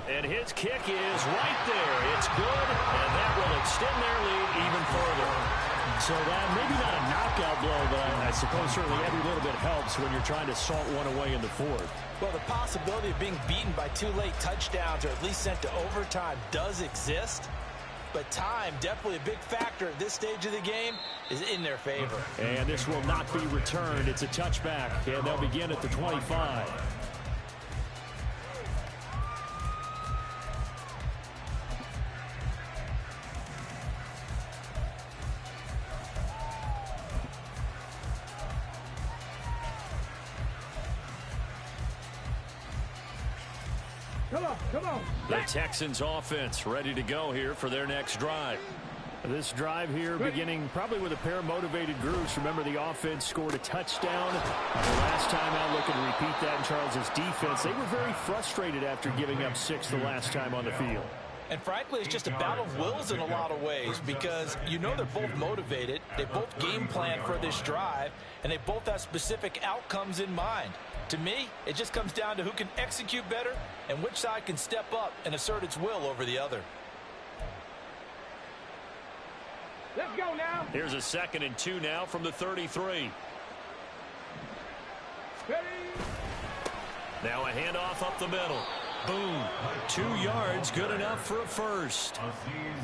And his kick is right there. It's good, and that will extend their lead even further. So that maybe not a knockout blow, but I suppose certainly every little bit helps when you're trying to salt one away in the fourth. Well, the possibility of being beaten by 2 late touchdowns or at least sent to overtime does exist. But time, definitely a big factor at this stage of the game, is in their favor. And this will not be returned. It's a touchback, and they'll begin at the 25. Come on. The Texans offense ready to go here for their next drive. This drive here beginning probably with a pair of motivated groups. Remember, the offense scored a touchdown the last time out. Looking to repeat that in Charles's defense. They were very frustrated after giving up 6 the last time on the field. And frankly, it's just a battle of wills in a lot of ways because you know they're both motivated. They both game plan for this drive, and they both have specific outcomes in mind. To me, it just comes down to who can execute better and which side can step up and assert its will over the other. Let's go now. Here's a 2nd and 2 now from the 33. Ready. Now a handoff up the middle. Boom. 2 yards, good enough for a first.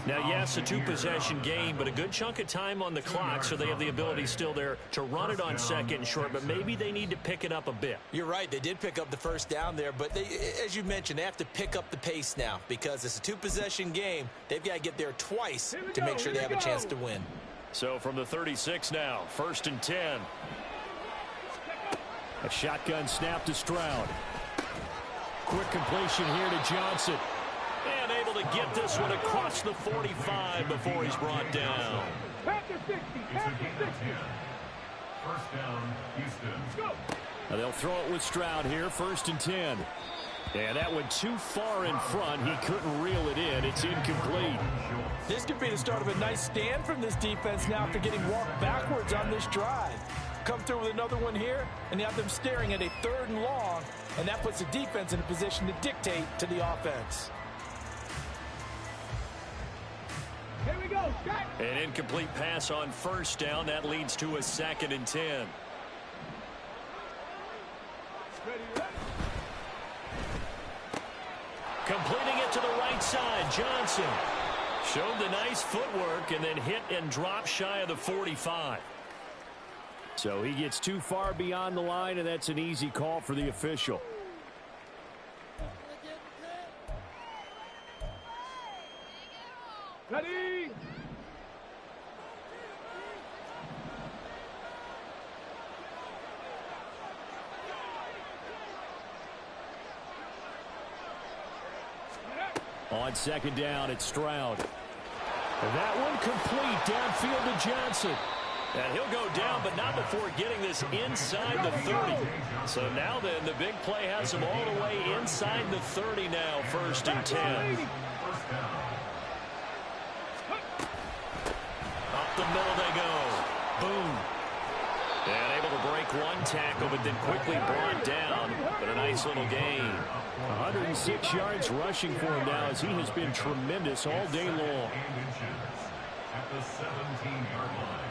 Now, yes, a 2-possession game, but a good chunk of time on the clock, so they have the ability still there to run it on 2nd and short, but maybe they need to pick it up a bit. You're right. They did pick up the first down there, but they, as you mentioned, they have to pick up the pace now because it's a 2-possession game. They've got to get there twice to make sure they have a chance to win. So from the 36 now, 1st and 10. A shotgun snap to Stroud. Quick completion here to Johnson. And able to get this one across the 45 before he's brought down. Back to 60. Back to 60. First down, Houston. Go. Now they'll throw it with Stroud here, 1st and 10. Yeah, that went too far in front. He couldn't reel it in. It's incomplete. This could be the start of a nice stand from this defense now after getting walked backwards on this drive. Come through with another one here, and you have them staring at a 3rd and long, and that puts the defense in a position to dictate to the offense. Here we go. Shot. An incomplete pass on 1st down. That leads to a 2nd and 10. Ready. Completing it to the right side, Johnson. Showed the nice footwork and then hit and dropped shy of the 45. So he gets too far beyond the line, and that's an easy call for the official. Ready. On 2nd down, it's Stroud. And that one complete downfield to Johnson. And he'll go down, but not before getting this inside the 30. So now then, the big play has him all the way inside the 30 now, 1st and 10. Up the middle they go. Boom. And able to break one tackle, but then quickly brought down. But a nice little gain. 106 yards rushing for him now as he has been tremendous all day long. At the 17-yard line.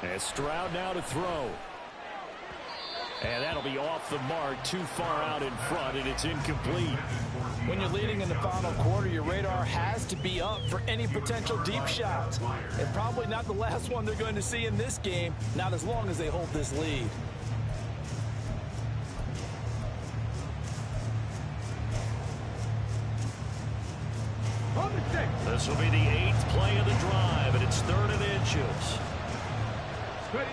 And Stroud now to throw. And that'll be off the mark, too far out in front, and it's incomplete. When you're leading in the final quarter, your radar has to be up for any potential deep shots. And probably not the last one they're going to see in this game, not as long as they hold this lead. This will be the 8th play of the drive, and it's 3rd and inches. Ready.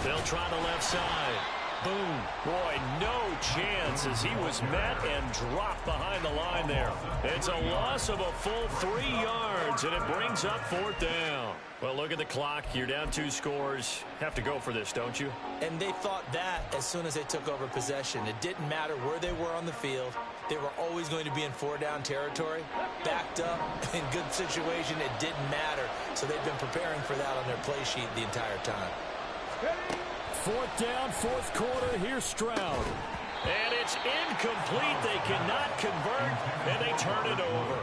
They'll try the left side. Boom. Boy, no chance as he was met and dropped behind the line there. It's a loss of a full 3 yards, and it brings up 4th down. Well, look at the clock. You're down 2 scores. Have to go for this, don't you? And they thought that as soon as they took over possession. It didn't matter where they were on the field. They were always going to be in 4-down territory. Backed up, in good situation, it didn't matter. So they've been preparing for that on their play sheet the entire time. 4th down, 4th quarter. Here's Stroud. And it's incomplete. They cannot convert, and they turn it over.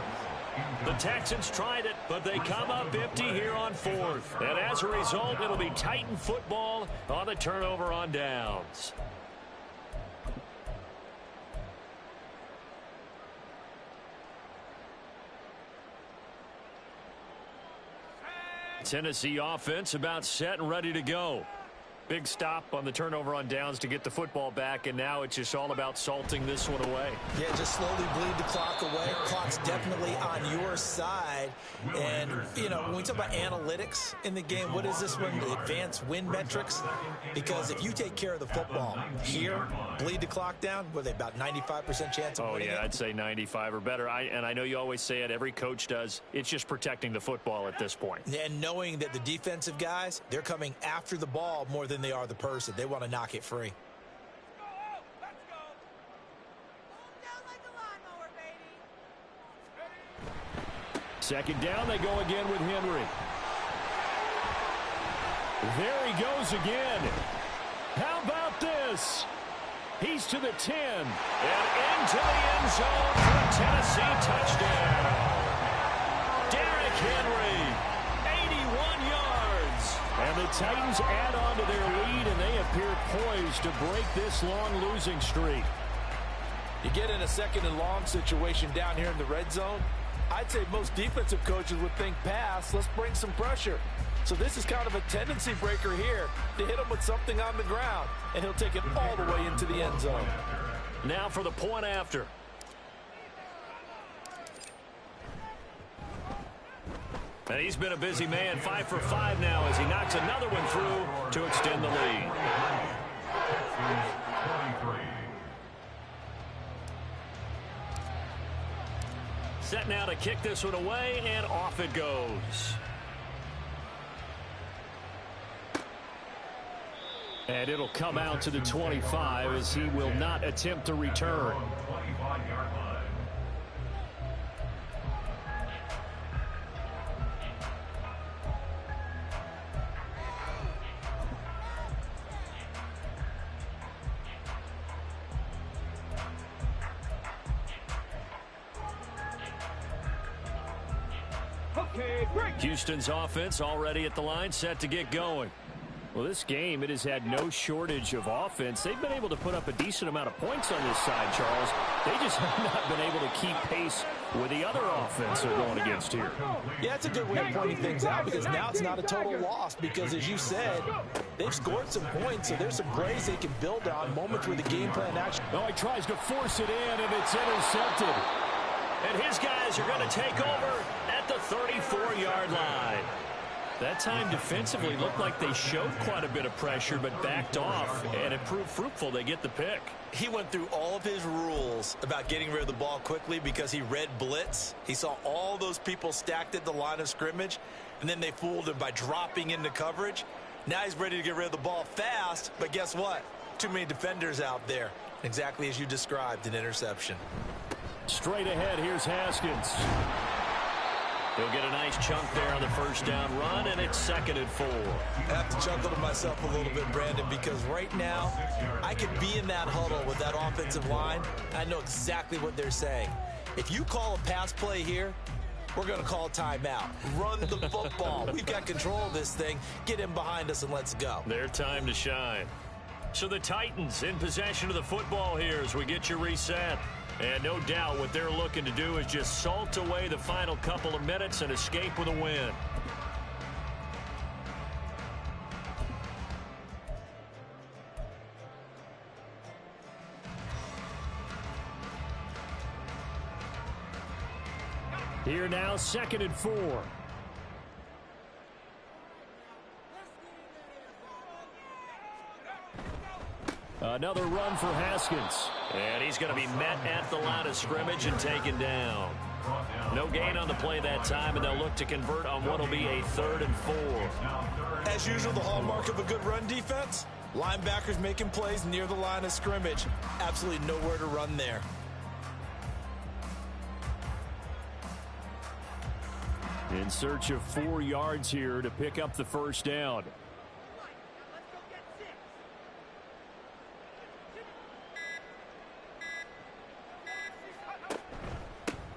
The Texans tried it, but they come up empty here on 4th. And as a result, it'll be Titan football on the turnover on downs. Tennessee offense about set and ready to go. Big stop on the turnover on downs to get the football back, and now it's just all about salting this one away. Yeah, just slowly bleed the clock away. Clock's definitely on your side. And, you know, when we talk about analytics in the game, what is this one? The advanced win metrics? Because if you take care of the football here, bleed the clock down, what are they, about 95% chance of winning it? I'd say 95 or better. And I know you always say it, every coach does. It's just protecting the football at this point. And knowing that the defensive guys, they're coming after the ball more than they are the person. They want to knock it free. Second down, they go again with Henry. There he goes again. How about this? He's to the 10. And into the end zone for a Tennessee touchdown. Derrick Henry, 81 yards. And the Titans add on to their lead, and they appear poised to break this long losing streak. You get in a 2nd and long situation down here in the red zone, I'd say most defensive coaches would think pass, let's bring some pressure. So this is kind of a tendency breaker here to hit him with something on the ground, and he'll take it all the way into the end zone. Now for the point after. And he's been a busy man, 5 for 5 now as he knocks another one through to extend the lead. Set now to kick this one away, and off it goes. And it'll come out to the 25 as he will not attempt to return. Houston's offense already at the line, set to get going. Well, this game, it has had no shortage of offense. They've been able to put up a decent amount of points on this side, Charles. They just have not been able to keep pace with the other offense they're going against here. Yeah, it's a good way of pointing things out because now it's not a total loss because, as you said, they've scored some points, so there's some plays they can build on, moments where the game plan actually... Oh, he tries to force it in, and it's intercepted. And his guys are going to take over at the 34-yard line. That time defensively looked like they showed quite a bit of pressure but backed off, and it proved fruitful. They get the pick. He went through all of his rules about getting rid of the ball quickly because he read blitz. He saw all those people stacked at the line of scrimmage, and then they fooled him by dropping into coverage. Now he's ready to get rid of the ball fast, but guess what? Too many defenders out there. Exactly as you described, an interception. Straight ahead, here's Haskins. He'll get a nice chunk there on the first down run, and it's 2nd and 4. I have to chuckle to myself a little bit, Brandon, because right now I could be in that huddle with that offensive line. I know exactly what they're saying. If you call a pass play here, we're going to call timeout. Run the football. We've got control of this thing. Get him behind us and let's go. Their time to shine. So the Titans in possession of the football here as we get you reset. And no doubt what they're looking to do is just salt away the final couple of minutes and escape with a win. Here now, 2nd and 4. Another run for Haskins. And he's going to be met at the line of scrimmage and taken down. No gain on the play that time, and they'll look to convert on what will be a 3rd and 4. As usual, the hallmark of a good run defense, linebackers making plays near the line of scrimmage. Absolutely nowhere to run there. In search of 4 yards here to pick up the first down.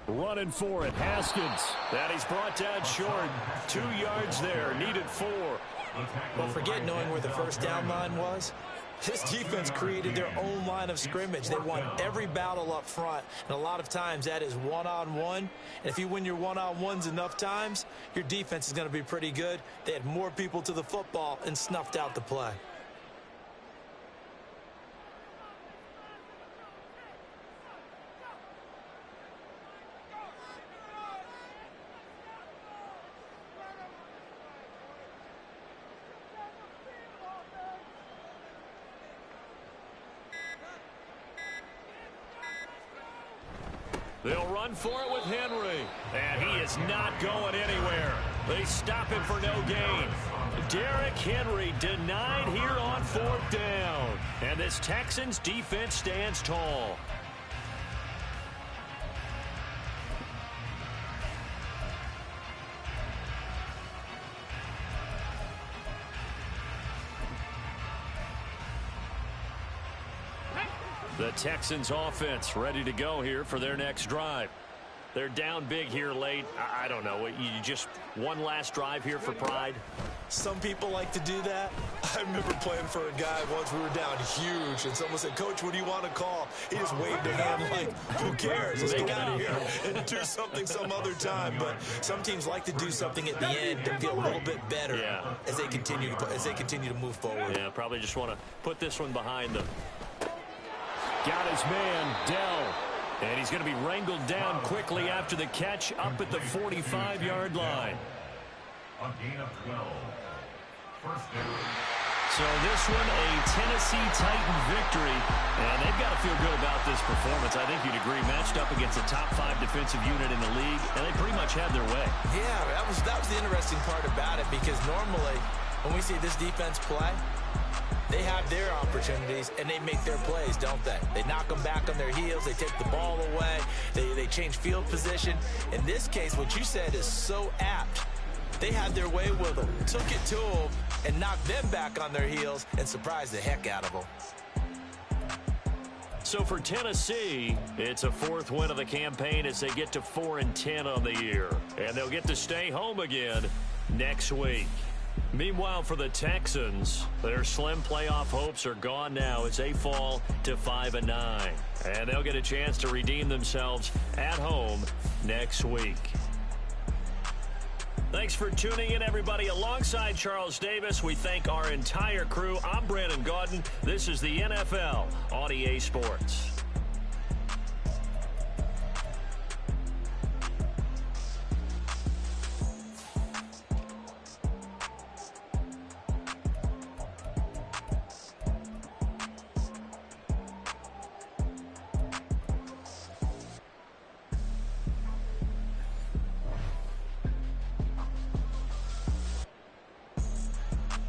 Running for it, Haskins. That he's brought down short. 2 yards there, needed 4. Well, forget knowing where the first down line was. This defense created their own line of scrimmage. They won every battle up front, and a lot of times that is one-on-one. And if you win your one-on-ones enough times, your defense is going to be pretty good. They had more people to the football and snuffed out the play. They'll run for it with Henry. And he is not going anywhere. They stop him for no gain. Derrick Henry denied here on 4th down. And this Texans defense stands tall. The Texans offense ready to go here for their next drive. They're down big here late. I don't know. You just one last drive here for pride? Some people like to do that. I remember playing for a guy once. We were down huge, and someone said, "Coach, what do you want to call?" He just waved a hand like, "Who cares? Let's get out of here and do something some other time." But some teams like to do something at the end to feel a little bit better as they continue to move forward. Yeah, probably just want to put this one behind them. Got his man, Dell. And he's going to be wrangled down quickly after the catch up at the 45-yard line. A gain of 12. First down. So this one, a Tennessee Titan victory. And they've got to feel good about this performance. I think you'd agree, matched up against a top 5 defensive unit in the league, and they pretty much had their way. Yeah, that was the interesting part about it, because normally when we see this defense play, they have their opportunities, and they make their plays, don't they? They knock them back on their heels. They take the ball away. They change field position. In this case, what you said is so apt. They had their way with them, took it to them, and knocked them back on their heels and surprised the heck out of them. So for Tennessee, it's a 4th win of the campaign as they get to 4-10 on the year. And they'll get to stay home again next week. Meanwhile, for the Texans, their slim playoff hopes are gone now as they fall to 5-9. And they'll get a chance to redeem themselves at home next week. Thanks for tuning in, everybody. Alongside Charles Davis, we thank our entire crew. I'm Brandon Gaudin. This is the NFL on EA Sports.